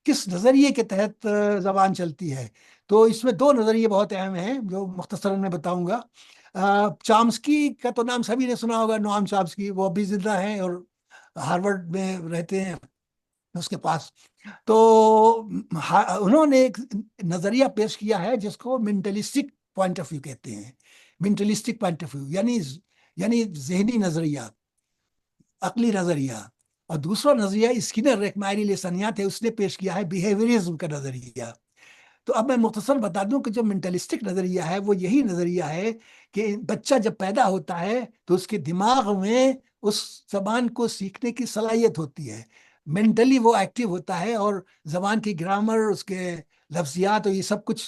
کس نظریے کے تحت زبان چلتی ہے۔ تو اس میں دو نظریے بہت اہم ہیں جو مختصراً میں بتاؤں گا۔ چامسکی کا تو نام سبھی نے سنا ہوگا، نوام چامسکی، وہ ابھی زندہ ہیں اور ہارورڈ میں رہتے ہیں اس کے پاس۔ تو انہوں نے ایک نظریہ پیش کیا ہے جس کو منٹلسٹک پوائنٹ آف ویو کہتے ہیں۔ منٹلسٹک پوائنٹ آف ویو یعنی ذہنی نظریہ، عقلی نظریہ۔ اور دوسرا نظریہ اسکینر، ایک ماہر لسانیات ہے، اس نے پیش کیا ہے بیہیویئرزم کا نظریہ۔ تو اب میں مختصر بتا دوں کہ جو منٹلسٹک نظریہ ہے وہ یہی نظریہ ہے کہ بچہ جب پیدا ہوتا ہے تو اس کے دماغ میں اس زبان کو سیکھنے کی صلاحیت ہوتی ہے، مینٹلی وہ ایکٹیو ہوتا ہے، اور زبان کی گرامر، اس کے لفظیات اور یہ سب کچھ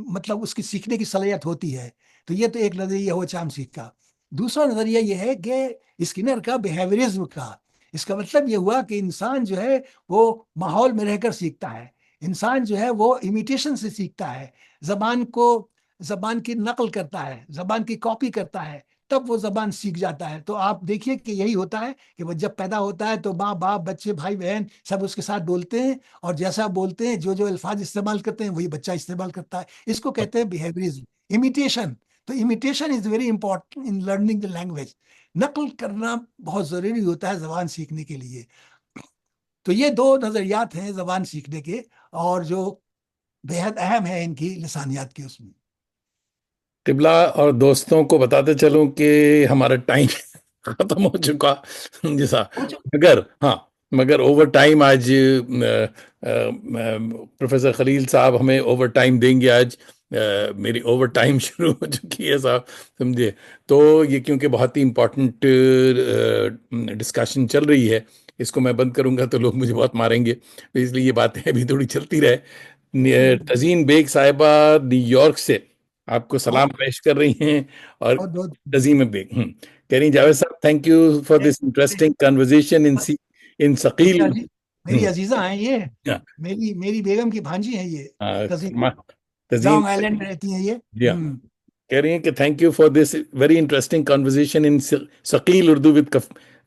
مطلب اس کی سیکھنے کی صلاحیت ہوتی ہے۔ تو یہ تو ایک نظریہ ہوا چامسکی کا۔ دوسرا نظریہ یہ ہے کہ اسکینر کا، بیہیویئرزم کا۔ اس کا مطلب یہ ہوا کہ انسان جو ہے وہ ماحول میں رہ کر سیکھتا ہے، انسان جو ہے وہ امیٹیشن سے سیکھتا ہے، زبان کی نقل کرتا ہے، زبان کی کاپی کرتا ہے، تب وہ زبان سیکھ جاتا ہے۔ تو آپ دیکھیے کہ یہی ہوتا ہے کہ وہ جب پیدا ہوتا ہے تو ماں باپ، بچے، بھائی بہن سب اس کے ساتھ بولتے ہیں، اور جیسا بولتے ہیں، جو الفاظ استعمال کرتے ہیں وہی بچہ استعمال کرتا ہے۔ اس کو کہتے ہیں بیہیویئرزم، امیٹیشن۔ تو imitation is very important in learning the language. نقل کرنا بہت ضروری ہوتا ہے زبان سیکھنے کے لیے۔ تو یہ دو نظریات ہیں زبان سیکھنے کے، اور جو بےحد اہم ہے ان کی لسانیات کے اس میں۔ قبلہ اور دوستوں کو بتاتے چلوں کہ ہمارا ٹائم ختم ہو چکا جیسا، مگر ہاں، مگر اوور ٹائم آج پروفیسر خلیل صاحب ہمیں اوور ٹائم دیں گے آج۔ میری اوور ٹائم شروع ہو چکی ہے صاحب، سمجھے؟ تو یہ کیونکہ بہت ہی امپورٹنٹ ڈسکشن چل رہی ہے، اس کو میں بند کروں گا تو لوگ مجھے بہت ماریں گے، تو اس لیے یہ باتیں ابھی تھوڑی چلتی رہے۔ تزین بیگ صاحبہ نیو یارک سے آپ کو سلام پیش کر رہی ہیں، اور بہت بہت تزیم بیگ کہہ رہی ہیں جاوید صاحب thank you for this interesting conversation in ثقیل۔ میری عزیزہ ہیں یہ، میری بیگم کی بھانجی ہیں یہ، تزیم لانگ آئلینڈ میں رہتی ہیں یہ۔ کہہ رہی ہیں کہ thank you for this very interesting conversation in ثقیل Urdu with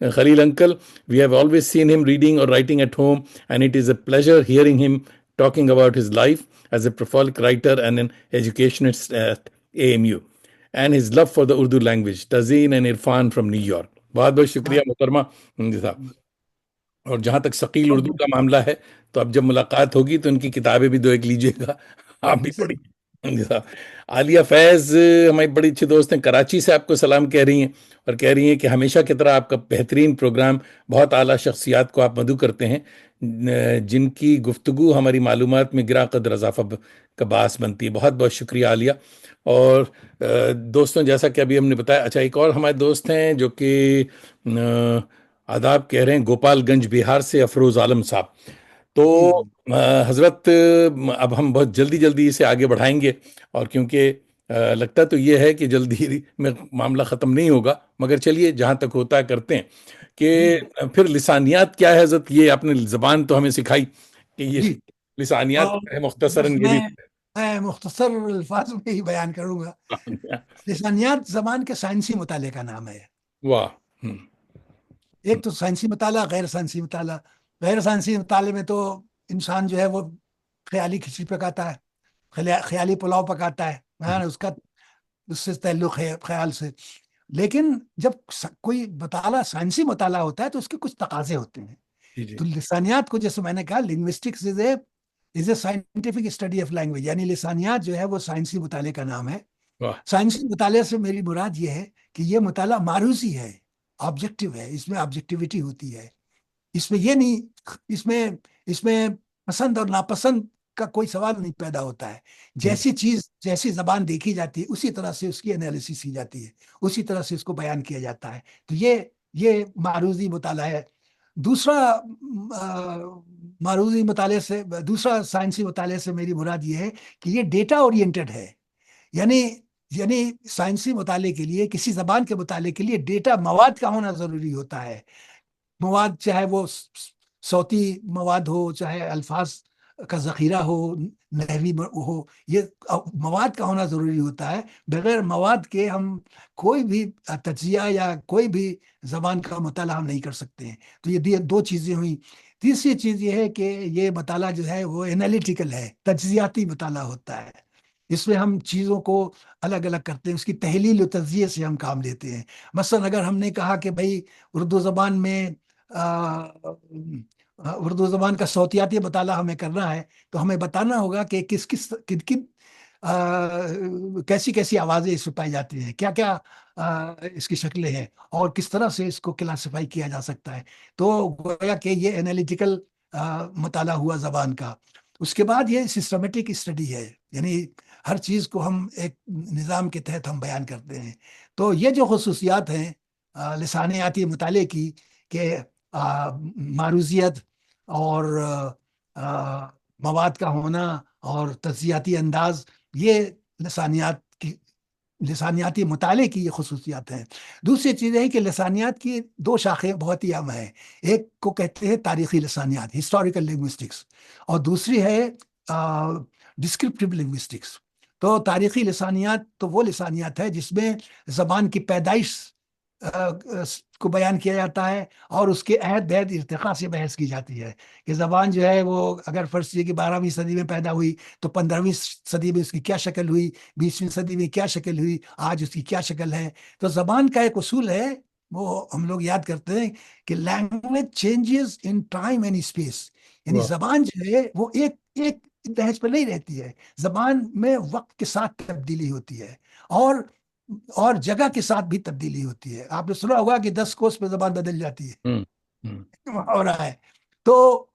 Khalil uncle. We have always seen him reading or writing at home, and it is a pleasure hearing him talking about his life as a prolific writer and an educationist at AMU, and his love for the Urdu language. Tazeen and Irfan from New York. بہت بہت شکریہ محترمہ صاحب۔ اور جہاں تک ثقیل اردو کا معاملہ ہے تو اب جب ملاقات ہوگی تو ان کی کتابیں بھی دو ایک لیجئے گا، آپ بھی پڑھی۔ عالیہ فیض ہماری بڑی اچھی دوست ہیں، کراچی سے آپ کو سلام کہہ رہی ہیں، اور کہہ رہی ہیں کہ ہمیشہ کی طرح آپ کا بہترین پروگرام، بہت اعلیٰ شخصیات کو آپ مدعو کرتے ہیں جن کی گفتگو ہماری معلومات میں گراں قدر اضافہ کا باعث بنتی ہے۔ بہت بہت شکریہ عالیہ۔ اور دوستوں، جیسا کہ ابھی ہم نے بتایا، اچھا ایک اور ہمارے دوست ہیں جو کہ آداب کہہ رہے ہیں، گوپال گنج بہار سے افروز عالم صاحب۔ تو حضرت اب ہم بہت جلدی سے آگے بڑھائیں گے، اور کیونکہ لگتا تو یہ ہے کہ جلدی میں معاملہ ختم نہیں ہوگا، مگر چلیے جہاں تک ہوتا ہے کرتے ہیں کہ پھر لسانیات کیا ہے حضرت؟ یہ آپ نے زبان تو ہمیں سکھائی کہ یہ لسانیات ہے، مختصراً یہ بھی میں مختصر الفاظ میں ہی بیان کروں گا. لسانیات زبان کے سائنسی مطالعے کا نام ہے. واہ. ہم، ایک تو سائنسی مطالعہ، غیر سائنسی مطالعہ. غیر سائنسی مطالعے میں تو انسان جو ہے وہ خیالی کھچڑی پکاتا ہے، خیالی پلاؤ پکاتا ہے، ہاں، اس کا اس سے تعلق ہے خیال سے. لیکن جب کوئی مطالعہ سائنسی مطالعہ ہوتا ہے تو اس کے کچھ تقاضے ہوتے ہیں. جی جی. تو لسانیات کو، جیسے میں نے کہا، linguistics is a scientific study of language, یعنی لسانیات جو ہے وہ سائنسی مطالعے کا نام ہے. واہ. سائنسی مطالعے سے میری مراد یہ ہے کہ یہ مطالعہ معروضی ہے، آبجیکٹو ہے، اس میں آبجیکٹیوٹی ہوتی ہے. اس میں یہ نہیں، اس میں اس میں پسند اور ناپسند کا کوئی سوال نہیں پیدا ہوتا ہے. ہم، جیسی چیز، جیسی زبان دیکھی جاتی ہے اسی طرح سے اس کی انالیسس کی جاتی ہے، اسی طرح سے اس کو بیان کیا جاتا ہے. تو یہ معروضی مطالعہ ہے. دوسرا معروضی مطالعے سے، دوسرا سائنسی مطالعے سے میری مراد یہ ہے کہ یہ ڈیٹا اورینٹڈ ہے. یعنی یعنی سائنسی مطالعے کے لیے، کسی زبان کے مطالعے کے لیے ڈیٹا، مواد کا ہونا ضروری ہوتا ہے. مواد چاہے وہ صوتی مواد ہو، چاہے الفاظ کا ذخیرہ ہو، نحوی ہو، یہ مواد کا ہونا ضروری ہوتا ہے. بغیر مواد کے ہم کوئی بھی تجزیہ یا کوئی بھی زبان کا مطالعہ ہم نہیں کر سکتے ہیں. تو یہ دو چیزیں ہوئیں. تیسری چیز یہ ہے کہ یہ مطالعہ جو ہے وہ انالیٹیکل ہے، تجزیاتی مطالعہ ہوتا ہے. اس میں ہم چیزوں کو الگ الگ کرتے ہیں، اس کی تحلیل و تجزیے سے ہم کام لیتے ہیں. مثلا اگر ہم نے کہا کہ بھائی اردو زبان میں اردو زبان کا صوتیاتی مطالعہ ہمیں کرنا ہے، تو ہمیں بتانا ہوگا کہ کس کس کن کن کیسی کیسی آوازیں اس میں پائی جاتی ہیں، کیا کیا اس کی شکلیں ہیں، اور کس طرح سے اس کو کلاسیفائی کیا جا سکتا ہے. تو گویا کہ یہ انالیٹیکل مطالعہ ہوا زبان کا. اس کے بعد یہ سسٹمیٹک اسٹڈی ہے، یعنی ہر چیز کو ہم ایک نظام کے تحت ہم بیان کرتے ہیں. تو یہ جو خصوصیات ہیں لسانیاتی مطالعے کی، کہ معروضیت اور مواد کا ہونا اور تجزیاتی انداز، یہ لسانیات کی، لسانیاتی مطالعے کی یہ خصوصیات ہیں. دوسری چیز ہے کہ لسانیات کی دو شاخیں بہت ہی اہم ہیں. ایک کو کہتے ہیں تاریخی لسانیات، ہسٹوریکل لنگوسٹکس، اور دوسری ہے ڈسکرپٹیو لنگوسٹکس. تو تاریخی لسانیات تو وہ لسانیات ہے جس میں زبان کی پیدائش کو بیان کیا جاتا ہے، اور اس کے عہد بہد ارتقاء سے بحث کی جاتی ہے کہ زبان جو ہے وہ اگر فرض کیجیے کہ 12ویں صدی میں پیدا ہوئی تو 15ویں صدی میں اس کی کیا شکل ہوئی، 20ویں صدی میں کیا شکل ہوئی، آج اس کی کیا شکل ہے. تو زبان کا ایک اصول ہے، وہ ہم لوگ یاد کرتے ہیں کہ language changes in time and space. یعنی واہ. زبان جو ہے وہ ایک لہج پہ نہیں رہتی ہے. زبان میں وقت کے ساتھ تبدیلی ہوتی ہے، اور جگہ کے ساتھ بھی تبدیلی ہوتی ہے. آپ نے سنا ہوگا کہ 10 کوس پہ زبان بدل جاتی ہے، ہم، ہم، ہو رہا ہے. تو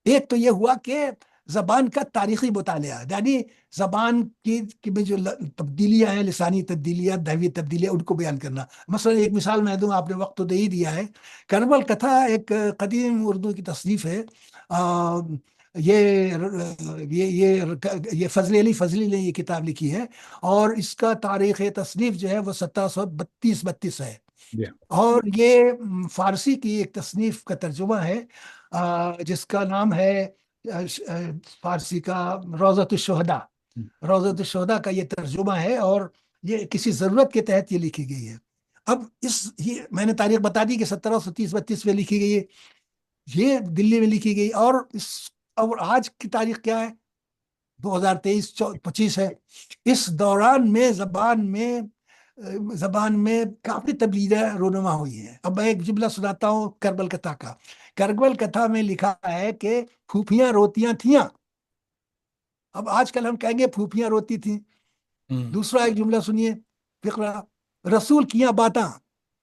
ایک تو یہ ہوا کہ زبان کا تاریخی مطالعہ، یعنی زبان کی میں جو تبدیلیاں ہیں، لسانی تبدیلیاں، دھوی تبدیلیاں، ان کو بیان کرنا. مثلا ایک مثال میں دوں، آپ نے وقت تو دے ہی دیا ہے. کرمل کتھا ایک قدیم اردو کی تصنیف ہے. یہ فضل علی فضلی نے یہ کتاب لکھی ہے، اور اس کا تاریخ تصنیف جو ہے وہ 1732 ہے. جی. اور یہ فارسی کی ایک تصنیف کا ترجمہ ہے جس کا نام ہے فارسی کا روضۃ الشہداء. ہم، روضۃ الشہداء کا یہ ترجمہ ہے، اور یہ کسی ضرورت کے تحت یہ لکھی گئی ہے. اب یہ میں نے تاریخ بتا دی کہ 1732 میں لکھی گئی ہے، یہ دلی میں لکھی گئی. اور آج کی تاریخ کیا ہے؟ 2023-25 ہے. اس دوران میں زبان میں کافی تبدیلیاں رونما ہوئی ہیں. اب میں ایک جملہ سناتا ہوں کربل کتھا کا. کربل کتھا میں لکھا ہے کہ پھوپھیاں روتیاں تھیاں. اب آج کل ہم کہیں گے پھوپھیاں روتی تھیں. ہم، دوسرا ایک جملہ سنیے، فقرہ، رسول کیاں باتاں،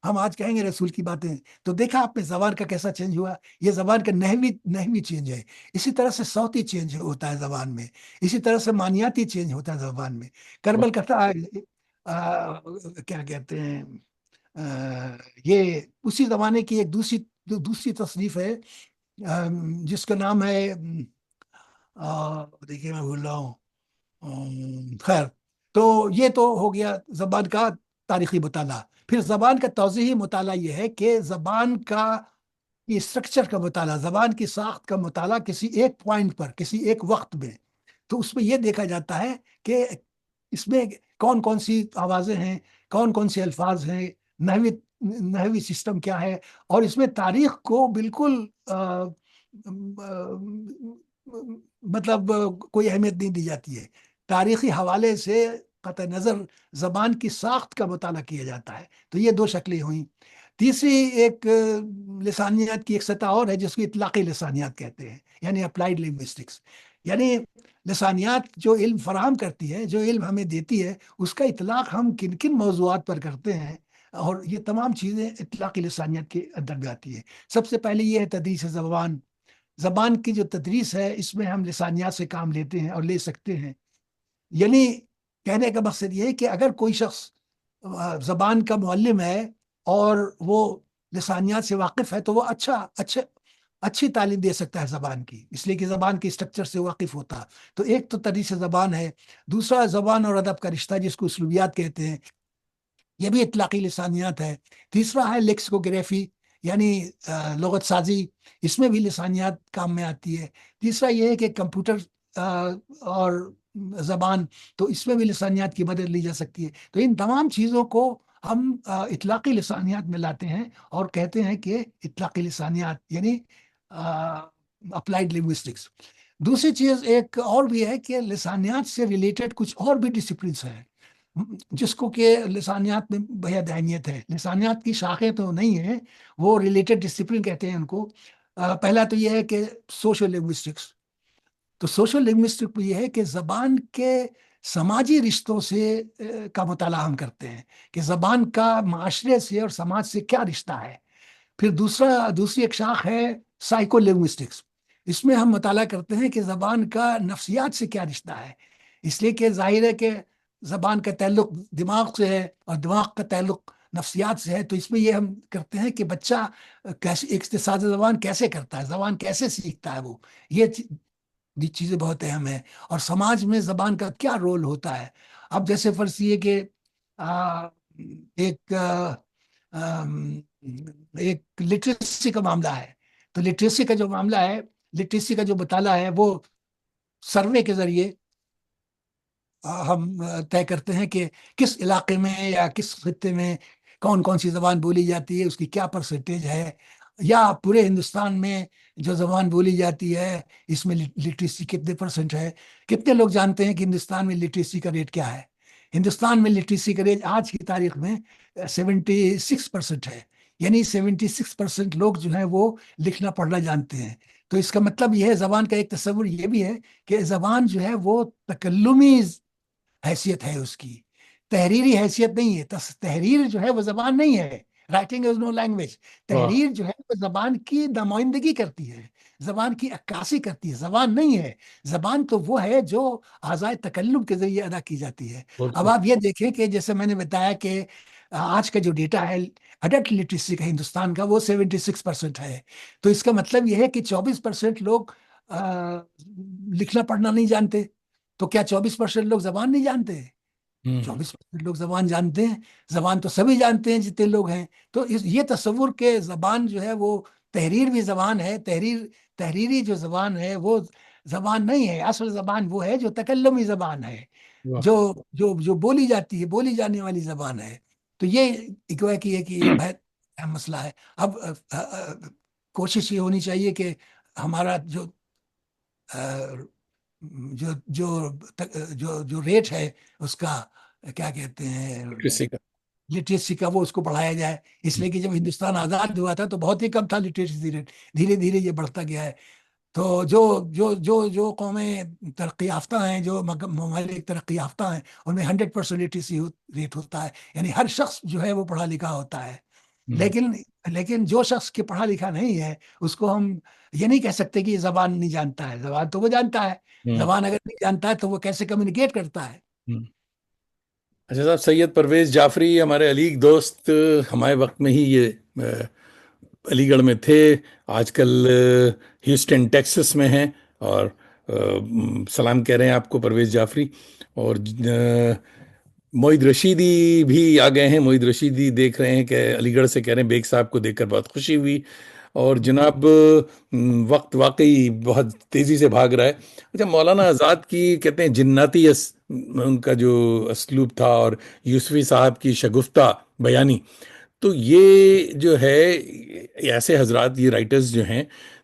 ہم آج کہیں گے رسول کی باتیں. تو دیکھا آپ نے زبان کا کیسا چینج ہوا. یہ زبان کا نحوی چینج ہے. اسی طرح سے صوتی چینج ہوتا ہے زبان میں، اسی طرح سے معنیاتی چینج ہوتا ہے زبان میں. واہ. کربل کتھا کیا کہتے ہیں، یہ اسی زمانے کی ایک دوسری تصنیف ہے جس کا نام ہے، دیکھیے میں بھول رہا ہوں، خیر. تو یہ تو ہو گیا زبان کا تاریخی مطالعہ. پھر زبان کا توضیحی مطالعہ یہ ہے کہ زبان کا اسٹرکچر کا مطالعہ، زبان کی ساخت کا مطالعہ کسی ایک پوائنٹ پر، کسی ایک وقت میں. تو اس میں یہ دیکھا جاتا ہے کہ اس میں کون کون سی آوازیں ہیں، کون کون سے الفاظ ہیں، نحوی نحوی سسٹم کیا ہے، اور اس میں تاریخ کو بالکل مطلب کوئی اہمیت نہیں دی جاتی ہے. تاریخی حوالے سے قطع نظر زبان کی ساخت کا مطالعہ کیا جاتا ہے. تو یہ دو شکلیں ہوئیں. تیسری ایک لسانیات کی ایک سطح اور ہے جس کو اطلاقی لسانیات کہتے ہیں، یعنی اپلائیڈ لنگوسٹکس. یعنی لسانیات جو علم فراہم کرتی ہے، جو علم ہمیں دیتی ہے، اس کا اطلاق ہم کن کن موضوعات پر کرتے ہیں، اور یہ تمام چیزیں اطلاقی لسانیات کے اندر بھی آتی ہے. سب سے پہلے یہ ہے تدریس زبان. زبان کی جو تدریس ہے اس میں ہم لسانیات سے کام لیتے ہیں اور لے سکتے ہیں. یعنی کہنے کا مقصد یہ ہے کہ اگر کوئی شخص زبان کا معلم ہے اور وہ لسانیات سے واقف ہے تو وہ اچھی تعلیم دے سکتا ہے زبان کی، اس لیے کہ زبان کے اسٹرکچر سے واقف ہوتا. تو ایک تو تدریس زبان ہے. دوسرا زبان اور ادب کا رشتہ جس کو اسلوبیات کہتے ہیں، یہ بھی اطلاقی لسانیات ہے. تیسرا ہے لیکسیکوگرافی، یعنی لغت سازی، اس میں بھی لسانیات کام میں آتی ہے. تیسرا یہ ہے کہ کمپیوٹر اور زبان، تو اس میں بھی لسانیات کی مدد لی جا سکتی ہے. تو ان تمام چیزوں کو ہم اطلاقی لسانیات میں لاتے ہیں اور کہتے ہیں کہ اطلاقی لسانیات یعنی اپلائیڈ لنگوسٹکس. دوسری چیز ایک اور بھی ہے کہ لسانیات سے ریلیٹڈ کچھ اور بھی ڈسپلنس ہیں جس کو کہ لسانیات میں بہت اہمیت ہے. لسانیات کی شاخیں تو نہیں ہیں، وہ ریلیٹڈ ڈسپلن کہتے ہیں ان کو. پہلا تو یہ ہے کہ سوشل لنگوسٹکس. تو سوشل لنگوسٹک یہ ہے کہ زبان کے سماجی رشتوں سے کا مطالعہ ہم کرتے ہیں کہ زبان کا معاشرے سے اور سماج سے کیا رشتہ ہے. پھر دوسری ایک شاخ ہے سائیکو لنگوسٹکس. اس میں ہم مطالعہ کرتے ہیں کہ زبان کا نفسیات سے کیا رشتہ ہے، اس لیے کہ ظاہر ہے کہ زبان کا تعلق دماغ سے ہے اور دماغ کا تعلق نفسیات سے ہے. تو اس میں یہ ہم کرتے ہیں کہ بچہ کیسے اقتصاد زبان کیسے کرتا ہے، زبان کیسے سیکھتا ہے، وہ یہ چیزیں بہت اہم ہیں. اور سماج میں زبان کا کیا رول ہوتا ہے. اب جیسے فرض یہ کہ ایک ایک لٹریسی کا معاملہ ہے. تو لٹریسی کا جو معاملہ ہے، لٹریسی کا جو مطالعہ ہے، وہ سروے کے ذریعے ہم طے کرتے ہیں کہ کس علاقے میں یا کس خطے میں کون کون سی زبان بولی جاتی ہے، اس کی کیا پرسنٹیج ہے، یا پورے ہندوستان میں جو زبان بولی جاتی ہے اس میں لٹریسی کتنے پرسنٹ ہے. کتنے لوگ جانتے ہیں کہ ہندوستان میں لٹریسی کا ریٹ کیا ہے؟ ہندوستان میں لٹریسی کا ریٹ آج کی تاریخ میں 76% ہے. یعنی 76% لوگ جو ہیں وہ لکھنا پڑھنا جانتے ہیں. تو اس کا مطلب یہ ہے، زبان کا ایک تصور یہ بھی ہے کہ زبان جو ہے وہ تکلمی حیثیت ہے، اس کی تحریری حیثیت نہیں ہے. تحریر جو ہے وہ زبان نہیں ہے. Writing is no language. واہ. تحریر جو ہے وہ زبان کی نمائندگی کرتی ہے، زبان کی عکاسی کرتی ہے، زبان نہیں ہے. زبان تو وہ ہے جو اعضائے تکلم کے ذریعے ادا کی جاتی ہے. بہت اب خوب. آپ یہ دیکھیں کہ جیسے میں نے بتایا کہ آج کا جو ڈیٹا ہے اڈلٹ لٹریسی کا ہندوستان کا، وہ 76% ہے. تو اس کا مطلب یہ ہے کہ 24% لوگ لکھنا پڑھنا نہیں جانتے. تو کیا 24% لوگ زبان نہیں جانتے؟ ہم. 24% لوگ زبان جانتے ہیں. زبان تو سبھی جانتے ہیں جتنے لوگ ہیں. تو یہ تصور کہ زبان جو ہے وہ تحریر بھی زبان ہے، تحریری جو زبان ہے وہ زبان نہیں ہے. اصل زبان وہ ہے جو تکلمی زبان ہے، واہ. جو جو بولی جاتی ہے، بولی جانے والی زبان ہے. تو یہ گویا کہ ایک بہت اہم مسئلہ ہے. اب کوشش یہ ہونی چاہیے کہ ہمارا جو جو جو ریٹ ہے اس کا کیا کہتے ہیں، لٹریسی کا. لٹریسی کا، وہ اس کو بڑھایا جائے. اس لیے کہ جب ہندوستان آزاد ہوا تھا تو بہت ہی کم تھا لٹریسی ریٹ. دھیرے دھیرے یہ بڑھتا گیا ہے. تو جو قومیں ترقی یافتہ ہیں، جو ممالک ترقی یافتہ ہیں، ان میں 100% لٹریسی ریٹ ہوتا ہے. یعنی ہر شخص جو ہے وہ پڑھا لکھا ہوتا ہے. ہم. لیکن جو شخص کے پڑھا لکھا نہیں ہے اس کو ہم یہ نہیں کہہ سکتے کہ یہ زبان نہیں جانتا ہے. زبان تو وہ جانتا ہے. ہم. زبان اگر نہیں جانتا ہے تو وہ کیسے کمیونیکیٹ کرتا ہے؟ ہم. اچھا صاحب، سید پرویز جعفری ہمارے علی دوست ہمارے وقت میں ہی یہ علی گڑھ میں تھے. آج کل ہیوسٹن ٹیکسس میں ہیں. اور سلام کہہ رہے ہیں آپ کو پرویز جعفری. اور معید رشیدی بھی آ گئے ہیں. معید رشیدی دیکھ رہے ہیں کہ علی گڑھ سے کہہ رہے ہیں بیگ صاحب کو دیکھ کر بہت خوشی ہوئی. اور جناب وقت واقعی بہت تیزی سے بھاگ رہا ہے. اچھا، مولانا آزاد کی کہتے ہیں جناتی ان کا جو اسلوب تھا، اور یوسفی صاحب کی شگفتہ بیانی، تو یہ جو ہے، ایسے حضرات، یہ رائٹرز جو ہیں،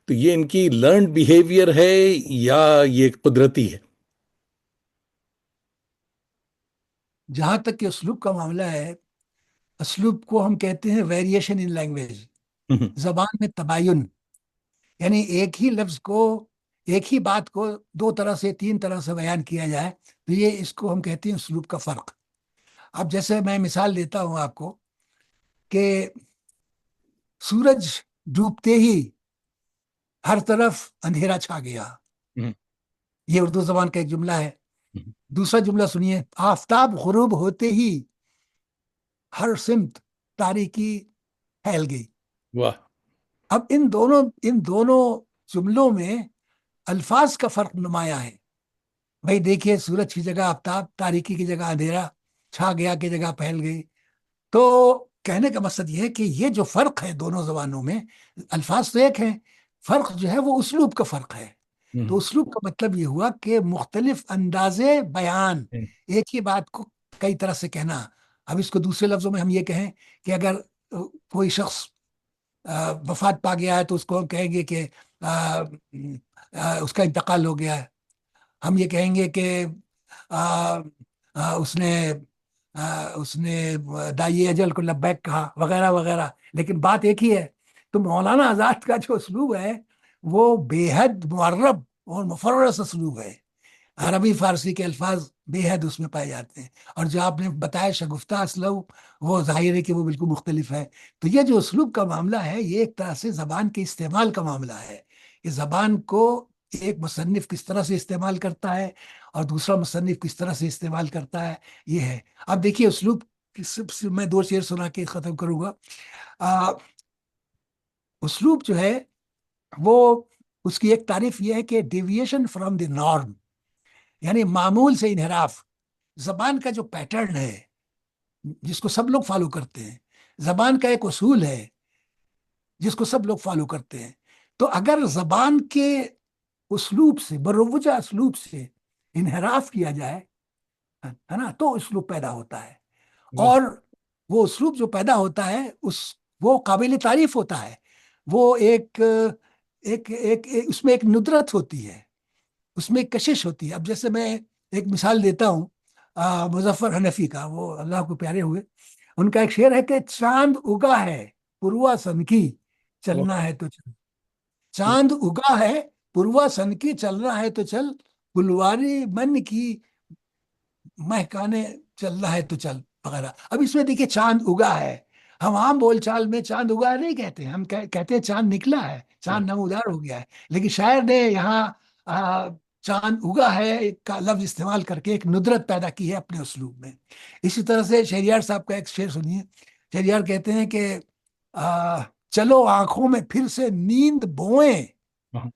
تو یہ ان کی لرنڈ بیہیویئر ہے یا یہ قدرتی ہے؟ جہاں تک کہ اسلوب کا معاملہ ہے، اسلوب کو ہم کہتے ہیں ویریشن ان لینگویج، زبان میں تباین. یعنی ایک ہی لفظ کو، ایک ہی بات کو دو طرح سے تین طرح سے بیان کیا جائے، تو یہ اس کو ہم کہتے ہیں اسلوب کا فرق. اب جیسے میں مثال دیتا ہوں آپ کو کہ سورج ڈوبتے ہی ہر طرف اندھیرا چھا گیا. یہ اردو زبان کا ایک جملہ ہے. دوسرا جملہ سنیے: آفتاب غروب ہوتے ہی ہر سمت تاریکی پھیل گئی. واہ. اب ان دونوں جملوں میں الفاظ کا فرق نمایاں ہے. بھائی دیکھیے، سورج کی جگہ آفتاب، تاریکی کی جگہ اندھیرا، چھا گیا کی جگہ پھیل گئی. تو کہنے کا مقصد یہ ہے کہ یہ جو فرق ہے دونوں زبانوں میں، الفاظ تو ایک ہیں، فرق جو ہے وہ اسلوب کا فرق ہے. تو اسلوب کا مطلب یہ ہوا کہ مختلف انداز بیان، ایک ہی بات کو کئی طرح سے کہنا. اب اس کو دوسرے لفظوں میں ہم یہ کہیں کہ اگر کوئی شخص وفات پا گیا ہے تو اس کو ہم کہیں گے کہ اس کا انتقال ہو گیا ہے. ہم یہ کہیں گے کہ آ، اس نے اس نے دائی اجل کو لبیک کہا، وغیرہ وغیرہ، لیکن بات ایک ہی ہے. تو مولانا آزاد کا جو اسلوب ہے وہ بے حد معرب اور مفرس اسلوب ہے. عربی فارسی کے الفاظ بے حد اس میں پائے جاتے ہیں، اور جو آپ نے بتایا شگفتہ اسلوب، وہ ظاہر ہے کہ وہ بالکل مختلف ہے. تو یہ جو اسلوب کا معاملہ ہے، یہ ایک طرح سے زبان کے استعمال کا معاملہ ہے. کہ زبان کو ایک مصنف کس طرح سے استعمال کرتا ہے اور دوسرا مصنف کس طرح سے استعمال کرتا ہے، یہ ہے. اب دیکھیے اسلوب میں دو شعر سنا کے ختم کروں گا. آ، اسلوب جو ہے وہ، اس کی ایک تعریف یہ ہے کہ ڈیویشن فرام دی نارم، یعنی معمول سے انحراف. زبان کا جو پیٹرن ہے جس کو سب لوگ فالو کرتے ہیں، زبان کا ایک اصول ہے جس کو سب لوگ فالو کرتے ہیں. تو اگر زبان کے اسلوب سے، بروجہ اسلوب سے انحراف کیا جائے، ہے نا، تو اسلوب پیدا ہوتا ہے. واہ. اور وہ اسلوب جو پیدا ہوتا ہے وہ قابل تعریف ہوتا ہے. وہ اس میں ایک ندرت ہوتی ہے، اس میں ایک کشش ہوتی ہے. اب جیسے میں ایک مثال دیتا ہوں مظفر حنفی کا، وہ اللہ کو پیارے ہوئے. ان کا ایک شعر ہے کہ چاند اگا ہے پوروا سن کی، واہ. چلنا ہے تو چل. چاند اگا ہے پوروا سن کی، چلنا ہے تو چل. گلواری من کی مہکانے، چلنا ہے تو چل، وغیرہ. اب اس میں دیکھیے چاند اگا ہے، ہم عام بول چال میں چاند اگا نہیں کہتے ہیں، ہم کہتے ہیں چاند نکلا ہے، چاند نمودار ہو گیا ہے. لیکن شاعر نے یہاں چاند اگا ہے کا لفظ استعمال کر کے ایک ندرت پیدا کی ہے اپنے اسلوب میں. اسی طرح سے شہریار صاحب کا ایک شعر سنیے. شہریار کہتے ہیں کہ چلو آنکھوں میں پھر سے نیند بوئیں، ہاں.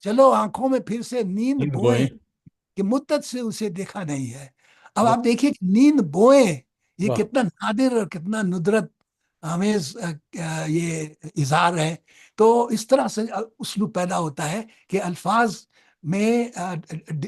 چلو آنکھوں میں پھر سے نیند نیند بوئیں، بوئیں. کہ مدت سے اسے دیکھا نہیں ہے. اب واہ. آپ دیکھیے کہ نیند بوئیں، یہ واہ. کتنا نادر اور کتنا ندرت آمیز یہ اظہار ہے. تو اس طرح سے اسلوب پیدا ہوتا ہے کہ الفاظ میں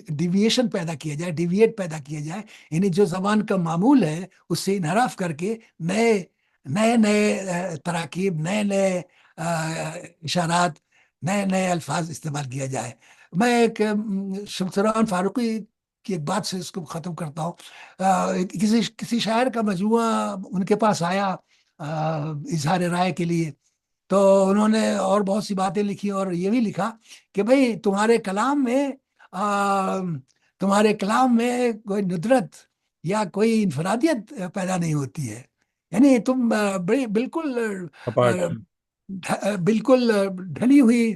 ڈیویشن پیدا کیا جائے، ڈیویٹ پیدا کیا جائے. یعنی جو زبان کا معمول ہے اس سے انحراف کر کے نئے نئے نئے تراکیب، نئے نئے اشارات، نئے نئے الفاظ استعمال کیا جائے. میں ایک شمسران فاروقی کی ایک بات سے اس کو ختم کرتا ہوں. کسی شاعر کا مجموعہ ان کے پاس آیا اظہار رائے کے لیے. تو انہوں نے اور بہت سی باتیں لکھی، اور یہ بھی لکھا کہ بھئی آ، تمہارے کلام میں کوئی ندرت یا کوئی انفرادیت پیدا نہیں ہوتی ہے. یعنی تم بالکل اپارٹ. بالکل ڈھلی ہوئی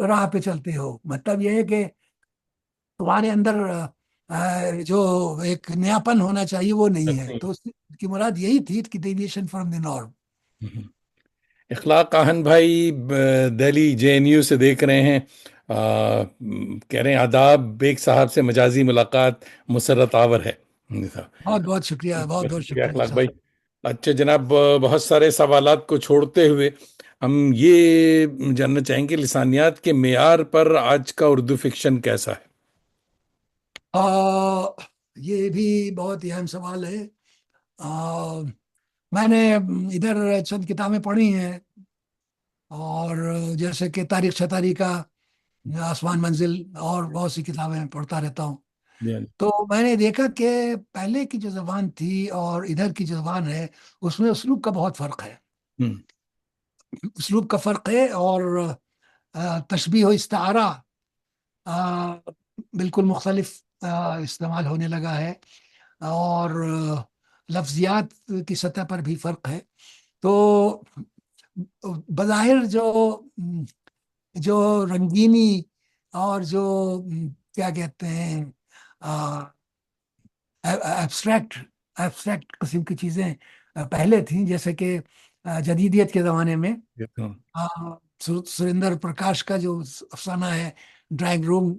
راہ پہ چلتے ہو. مطلب یہ ہے کہ تمہارے اندر جو ایک نیاپن ہونا چاہیے وہ نہیں ہے. تو اس کی مراد یہی تھی کہ ڈیویشن فرام دی نارم. اخلاق آہن بھائی دہلی جے این یو سے دیکھ رہے ہیں. کہہ رہے ہیں آداب، بیگ صاحب سے مجازی ملاقات مسرت آور ہے. بہت بہت شکریہ، بہت بہت بہت شکریہ شکریہ اخلاق صاحب. بھائی. اچھا جناب، بہت سارے سوالات کو چھوڑتے ہوئے ہم یہ جاننا چاہیں گے لسانیات کے معیار پر آج کا اردو فکشن کیسا ہے؟ آ, یہ بھی بہت ہی اہم سوال ہے۔ آ, میں نے ادھر چند کتابیں پڑھی ہیں، اور جیسے کہ تاریخ چھتاری کا آسمان منزل، اور بہت سی کتابیں پڑھتا رہتا ہوں۔ جی تو میں نے دیکھا کہ پہلے کی جو زبان تھی اور ادھر کی جو زبان ہے، اس میں اسلوب کا بہت فرق ہے۔ ہوں، اسلوب کا فرق ہے، اور تشبیہ و استعارہ آ، بالکل مختلف استعمال ہونے لگا ہے، اور لفظیات کی سطح پر بھی فرق ہے۔ تو بظاہر جو رنگینی اور جو کیا کہتے ہیں ایبسٹریکٹ ایبسٹریکٹ قسم کی چیزیں پہلے تھیں، جیسے کہ جدیدیت کے زمانے میں یہ تو سریندر پرکاش کا جو افسانہ ہے ڈرائنگ روم،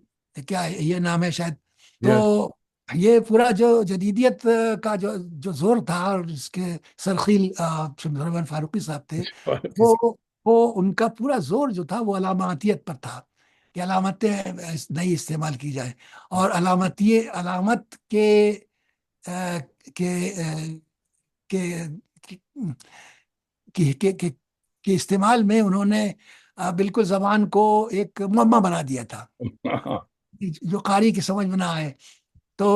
کیا یہ نام ہے شاید، تو یس یہ پورا جو جدیدیت کا جو زور تھا، اور اس کے سرخیل شمس فاروقی صاحب تھے، وہ وہ ان کا پورا زور جو تھا وہ علاماتیت پر تھا، کہ علامتیں نئی استعمال کی جائے، اور علامت آ، کے آ، کے کے استعمال میں انہوں نے بالکل زبان کو ایک معمہ بنا دیا تھا، جو قاری کی سمجھ میں نہ آئے۔ تو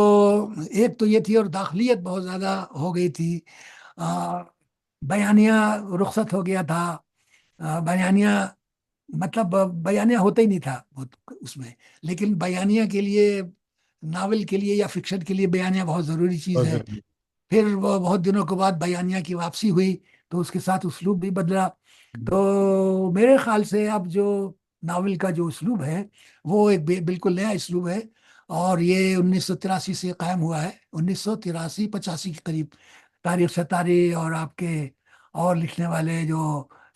ایک تو یہ تھی، اور داخلیت بہت زیادہ ہو گئی تھی۔ آ، بیانیہ رخصت ہو گیا تھا۔ بیانیہ مطلب بیانیہ ہوتا ہی نہیں تھا اس میں، لیکن بیانیہ کے لیے، ناول کے لیے یا فکشن کے لیے بیانیہ بہت ضروری چیز بہت ہے۔ ضروری پھر وہ بہت دنوں کے بعد بیانیہ کی واپسی ہوئی، تو اس کے ساتھ اسلوب بھی بدلا۔ تو میرے خیال سے اب جو ناول کا جو اسلوب ہے، وہ ایک بالکل نیا اسلوب ہے، اور یہ 1983 سے قائم ہوا ہے، 1983-85 کے قریب۔ تاریخ ستاری اور آپ کے اور لکھنے والے جو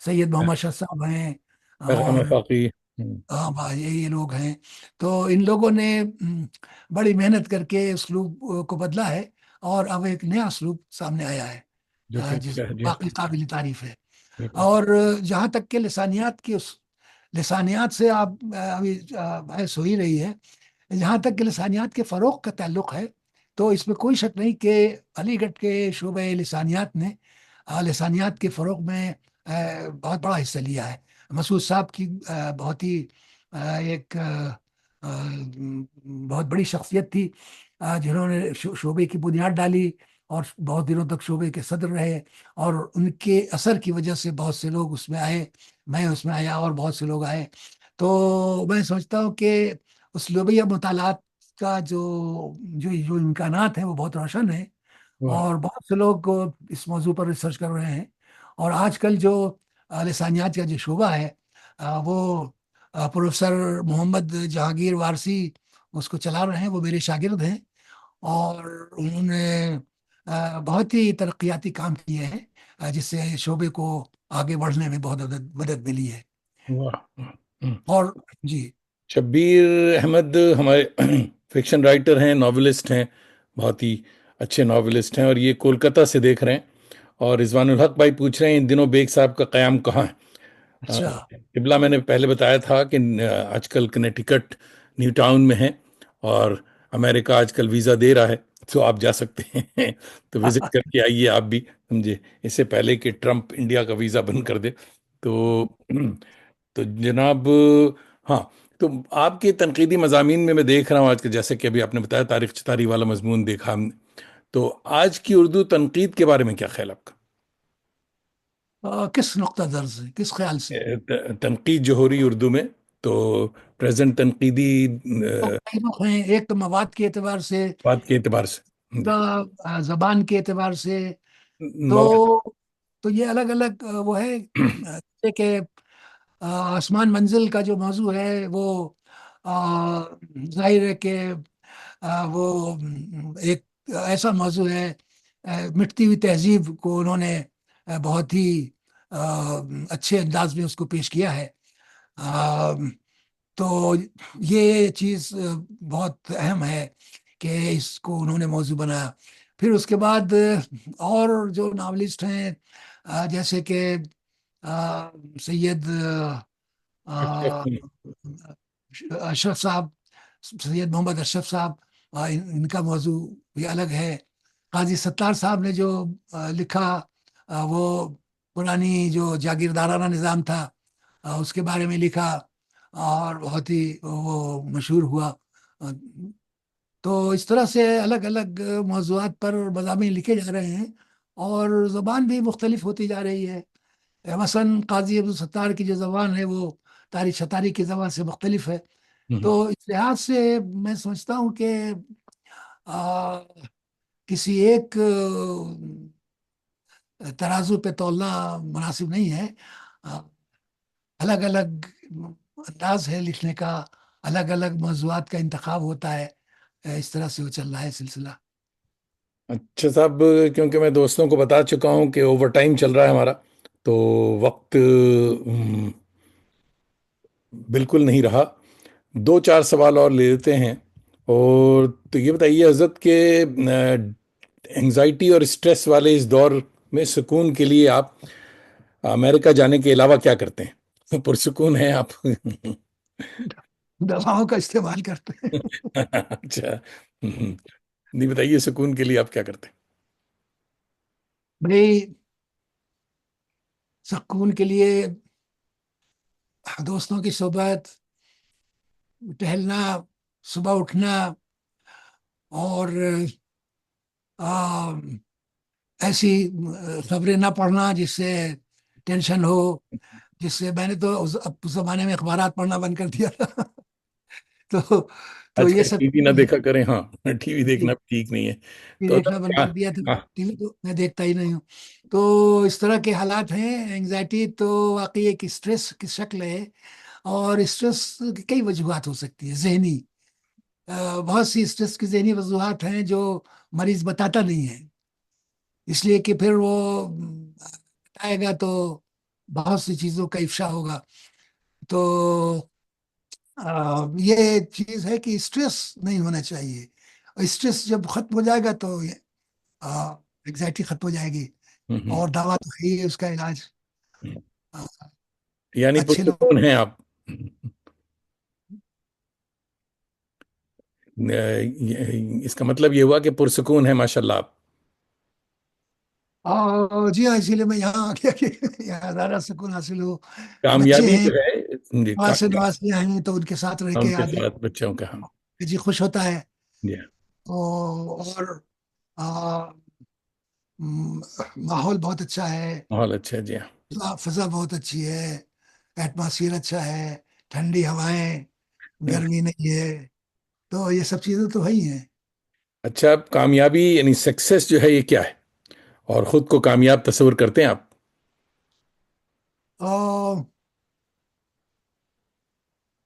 سید محمد شاہ صاحب ہیں، پیغام اور فاقی ہاں بھائی یہ لوگ ہیں، تو ان لوگوں نے بڑی محنت کر کے اسلوب کو بدلا ہے، اور اب ایک نیا اسلوب سامنے آیا ہے، جو کہ جس اچھا ہے جی باقی قابل تعریف ہے۔ بالکل اور جہاں تک کہ لسانیات کی لسانیات سے آپ ابھی بحث ہو ہی رہی ہے، جہاں تک کہ لسانیات کے فروغ کا تعلق ہے، تو اس میں کوئی شک نہیں کہ علی گڑھ کے شعبہ لسانیات نے لسانیات کے فروغ میں بہت بڑا حصہ لیا ہے۔ مسعود صاحب کی بہت ہی ایک بہت بڑی شخصیت تھی، جنہوں نے شعبے کی بنیاد ڈالی، اور بہت دنوں تک شعبے کے صدر رہے، اور ان کے اثر کی وجہ سے بہت سے لوگ اس میں آئے، میں اس میں آیا، اور بہت سے لوگ آئے۔ تو میں سمجھتا ہوں کہ اسلوبیہ مطالعات کا جو امکانات ہیں وہ بہت روشن ہیں، واہ اور بہت سے لوگ اس موضوع پر ریسرچ کر رہے ہیں۔ اور آج کل جو لسانیات کا جو شعبہ ہے، وہ پروفیسر محمد جہانگیر وارسی اس کو چلا رہے ہیں، وہ میرے شاگرد ہیں، اور انہوں نے بہت ہی ترقیاتی کام کیے ہیں، جس سے شعبے کو آگے بڑھنے میں بہت مدد ملی ہے۔ واہ ہم۔ اور جی، شبیر احمد ہمارے فکشن رائٹر ہیں، ناولسٹ ہیں، بہت ہی اچھے ناولسٹ ہیں، اور یہ کولکتہ سے دیکھ رہے ہیں۔ اور رضوان الحق بھائی پوچھ رہے ہیں ان دنوں بیگ صاحب کا قیام کہاں ہے؟ اچھا، قبلہ میں نے پہلے بتایا تھا کہ آج کل کنیٹیکٹ نیو ٹاؤن میں ہے، اور امریکہ آج کل ویزا دے رہا ہے، تو آپ جا سکتے ہیں تو وزٹ کر کے آئیے آپ بھی، سمجھے، اس سے پہلے کہ ٹرمپ انڈیا کا ویزا بند کر دے۔ تو تو جناب، ہاں، تو آپ کے تنقیدی مضامین میں دیکھ رہا ہوں آج کے، جیسے کہ ابھی آپ نے بتایا تاریخ چتاری والا مضمون دیکھا ہم نے، تو آج کی اردو تنقید کے بارے میں کیا خیال آپ کا؟ کس نقطہ نظر سے، کس خیال سے؟ تنقید جو ہو رہی اردو میں، تو پریزنٹ تنقیدی تو کئی رخ ہیں، ایک تو مواد کے اعتبار سے، بات کے اعتبار سے جی، زبان کے اعتبار سے، تو مواد تو یہ الگ الگ وہ ہے، جیسے کہ آسمان منزل کا جو موضوع ہے، وہ ظاہر ہے کہ وہ ایک ایسا موضوع ہے، مٹتی ہوئی تہذیب کو انہوں نے بہت ہی اچھے انداز میں اس کو پیش کیا ہے۔ آ، تو یہ چیز بہت اہم ہے کہ اس کو انہوں نے موضوع بنایا۔ پھر اس کے بعد اور جو ناولسٹ ہیں، جیسے کہ سید اچھا آ، اشرف صاحب، سید محمد اشرف صاحب، ان کا موضوع بھی الگ ہے۔ قاضی ستار صاحب نے جو لکھا، وہ پرانی جو جاگیردارانہ نظام تھا، اس کے بارے میں لکھا، اور بہت ہی وہ مشہور ہوا۔ آ، تو اس طرح سے الگ الگ موضوعات پر مضامین لکھے جا رہے ہیں، اور زبان بھی مختلف ہوتی جا رہی ہے۔ مثلاً قاضی عبدالستار کی جو زبان ہے وہ تاریخ شتاری کی زبان سے مختلف ہے۔ ہوں، تو اس لحاظ سے میں سمجھتا ہوں کہ آ، کسی ایک ترازو پہ تولنا مناسب نہیں ہے۔ آ، الگ الگ انداز ہے لکھنے کا، الگ الگ موضوعات کا انتخاب ہوتا ہے، اس طرح سے وہ چل رہا ہے سلسلہ۔ اچھا صاحب، کیونکہ میں دوستوں کو بتا چکا ہوں کہ اوور ٹائم چل رہا ہے ہمارا، تو وقت بالکل نہیں رہا۔ دو چار سوال اور لے لیتے ہیں۔ اور تو یہ بتائیے حضرت کہ انگزائٹی اور اسٹریس والے اس دور میں سکون کے لیے آپ امریکہ جانے کے علاوہ کیا کرتے ہیں؟ پرسکون ہیں آپ؟ دواؤں کا استعمال کرتے ہیں۔ اچھا، نہیں بتائیے سکون کے لیے آپ کیا کرتے بھائی، سکون کے لیے دوستوں کی صحبت، ٹہلنا، صبح اٹھنا، اور آ، ایسی خبریں نہ پڑھنا جس سے ٹینشن ہو، جس سے میں نے تو اس زمانے میں اخبارات پڑھنا بند کر دیا تھا۔ تو ہیں؟ تو اچھا، یہ سب ٹی وی نہ چیزیں دیکھا کریں، ہاں ٹی وی ہیں۔ دیکھنا بھی ٹھیک نہیں ہے۔ ٹی وی تو دیکھنا حضرت بند کیا؟ کر دیا تھا، ہاں، ٹی وی تو میں دیکھتا ہی نہیں ہوں۔ تو اس طرح کے حالات ہیں۔ اینگزائٹی تو واقعی ایک اسٹریس کی شکل ہے، اور اسٹریس کی کئی وجوہات ہو سکتی ہے ذہنی۔ بہت سی اسٹریس کی ذہنی وجوہات ہیں جو مریض بتاتا نہیں ہے، اس لیے کہ پھر وہ بتائے گا تو بہت سی چیزوں کا افشا ہوگا۔ تو یہ چیز ہے کہ اسٹریس نہیں ہونا چاہیے، اور اسٹریس جب ختم ہو جائے گا تو انگزائٹی ختم ہو جائے گی، ہوں، ہوں، اور دوا تو ہے ہی ہے اس کا علاج۔ ہوں۔ آ، یعنی اچھے لوگ پرسکون ہیں آپ؟ اس کا مطلب یہ ہوا کہ پرسکون ہے ماشاء اللہ آپ؟ جی ہاں، اسی لیے میں یہاں آ گیا کہ یہاں زیادہ سکون حاصل ہو۔ بچے کامیابی ہیں، جو ہے جی، نواز نوازیاں ہیں، تو ان کے ساتھ رہ ان کے کے آدمی ساتھ بچوں کا ہم، جی خوش ہوتا ہے۔ جی، اور آ، ماحول بہت اچھا ہے، ماحول اچھا ہے، جی ہاں۔ فضا بہت اچھی ہے، ایٹماسفیئر اچھا ہے، ٹھنڈی ہوائیں، گرمی نہیں ہے، تو یہ سب چیزیں تو وہی ہیں۔ اچھا، اب کامیابی یعنی سکسیس جو ہے یہ کیا ہے؟ اور خود کو کامیاب تصور کرتے ہیں آپ؟ اور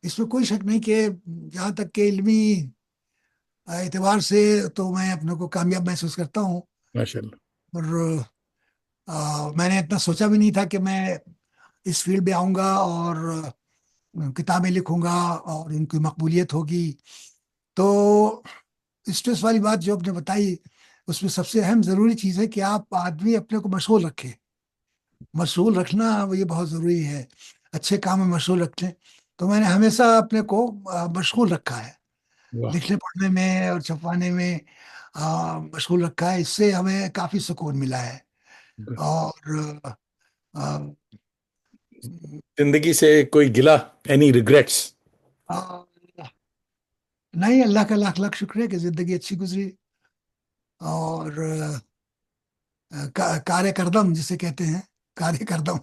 اس میں کوئی شک نہیں کہ جہاں تک کہ علمی اعتبار سے تو میں اپنے کو کامیاب محسوس کرتا ہوں۔ ماشاء اللہ۔ اور میں نے اتنا سوچا بھی نہیں تھا کہ میں اس فیلڈ میں آؤں گا، اور کتابیں لکھوں گا، اور ان کی مقبولیت ہوگی۔ تو اسٹریس والی بات جو آپ نے بتائی، اس میں سب سے اہم ضروری چیز ہے کہ آپ آدمی اپنے کو مشغول رکھے۔ مشغول رکھنا یہ بہت ضروری ہے، اچھے کام میں مشغول رکھیں۔ تو میں نے ہمیشہ اپنے کو مشغول رکھا ہے، واہ، لکھنے پڑھنے میں اور چھپوانے میں مشغول رکھا ہے۔ اس سے ہمیں کافی سکون ملا ہے۔ اور آ، زندگی سے کوئی گلا، اینی ریگریٹس؟ آ، نہیں، اللہ کا لاکھ لاکھ شکر ہے کہ زندگی اچھی گزری، اور کار کردم جسے کہتے ہیں، کار کردم۔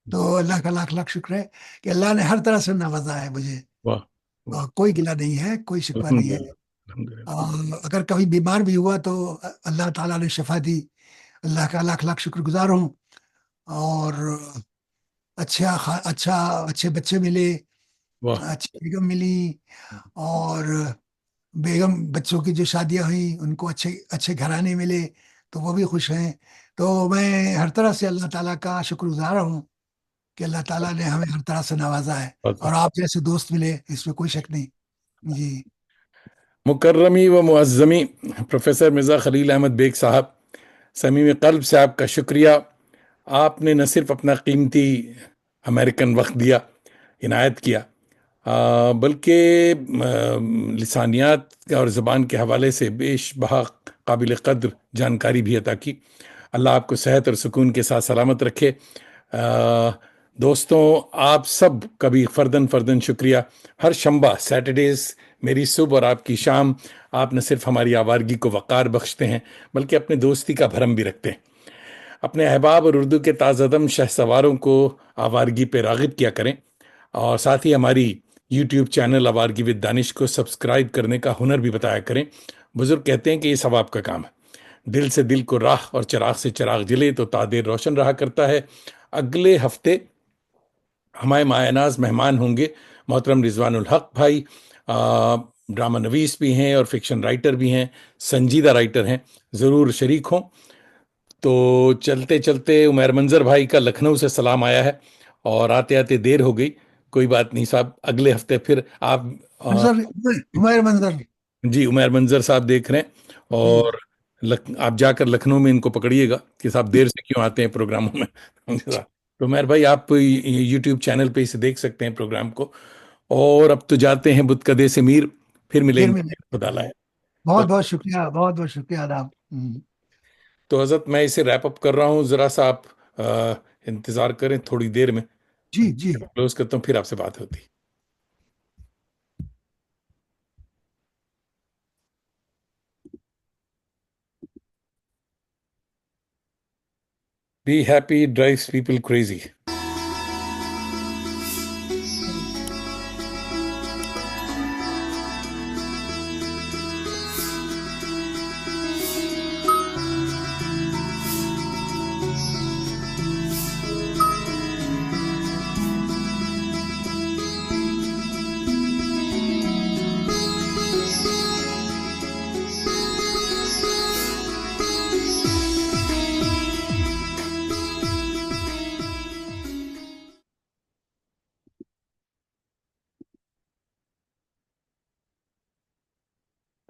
تو اللہ کا لاکھ لاکھ شکر ہے کہ اللہ نے ہر طرح سے نوازا ہے مجھے، واہ، واہ، کوئی گلہ نہیں ہے، کوئی شکوہ الحمد نہیں ہے۔ للہ، الحمد للہ۔ اگر کبھی بیمار بھی ہوا تو اللہ تعالیٰ نے شفا دی، اللہ کا لاکھ لاکھ شکر گزار ہوں۔ اور اچھا اچھے بچے ملے، واہ، اچھی بیگم ملی، اور بیگم بچوں کی جو شادیاں ہوئیں ان کو اچھے اچھے گھرانے ملے، تو وہ بھی خوش ہیں۔ تو میں ہر طرح سے اللہ تعالیٰ کا شکر گزار ہوں کہ اللہ تعالیٰ نے ہمیں ہر طرح سے نوازا ہے، بہت اور بہت۔ آپ جیسے دوست ملے، اس میں کوئی شک نہیں۔ جی، مکرمی و معظمی پروفیسر مرزا خلیل احمد بیگ صاحب، صمیم قلب سے آپ کا شکریہ۔ آپ نے نہ صرف اپنا قیمتی امریکن وقت دیا، عنایت کیا، بلکہ لسانیات اور زبان کے حوالے سے بیش بہا قابل قدر جانکاری بھی عطا کی۔ اللہ آپ کو صحت اور سکون کے ساتھ سلامت رکھے۔ آ، دوستوں، آپ سب کا بھی فردن فردن شکریہ۔ ہر شنبہ سیٹرڈیز میری صبح اور آپ کی شام، آپ نہ صرف ہماری آوارگی کو وقار بخشتے ہیں بلکہ اپنے دوستی کا بھرم بھی رکھتے ہیں۔ اپنے احباب اور اردو کے تازہ دم شہ سواروں کو آوارگی پہ راغب کیا کریں، اور ساتھ ہی ہماری یوٹیوب چینل آوارگی ود دانش کو سبسکرائب کرنے کا ہنر بھی بتایا کریں۔ بزرگ کہتے ہیں کہ یہ ثواب کا کام ہے۔ دل سے دل کو راہ اور چراغ سے چراغ جلے تو تادیر روشن رہا کرتا ہے۔ اگلے ہفتے ہمارے مایہ ناز مہمان ہوں گے محترم رضوان الحق بھائی، ڈرامہ نویس بھی ہیں اور فکشن رائٹر بھی ہیں، سنجیدہ رائٹر ہیں، ضرور شریک ہوں۔ تو چلتے چلتے عمیر منظر بھائی کا لکھنؤ سے سلام آیا ہے، اور آتے آتے دیر ہو گئی، کوئی بات نہیں صاحب، اگلے ہفتے پھر آپ منظر، عمیر منظر جی عمیر منظر صاحب دیکھ رہے ہیں، جی اور آپ جا کر لکھنؤ میں ان کو پکڑیے گا کہ صاحب دیر سے کیوں آتے ہیں پروگراموں میں۔ تو عمیر بھائی آپ یوٹیوب چینل پہ اسے دیکھ سکتے ہیں پروگرام کو۔ اور اب تو جاتے ہیں بت کدے سے میر، پھر ملیں پھر ملے، گے خدا لائے۔ بہت بہت شکریہ، بہت بہت شکریہ آداب۔ تو حضرت میں اسے ریپ اپ کر رہا ہوں، ذرا سا آپ انتظار کریں تھوڑی دیر میں، جی جی، کلوز کرتا ہوں، پھر آپ سے بات ہوتی۔ Be happy drives people crazy.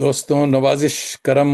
دوستوں، نوازش کرم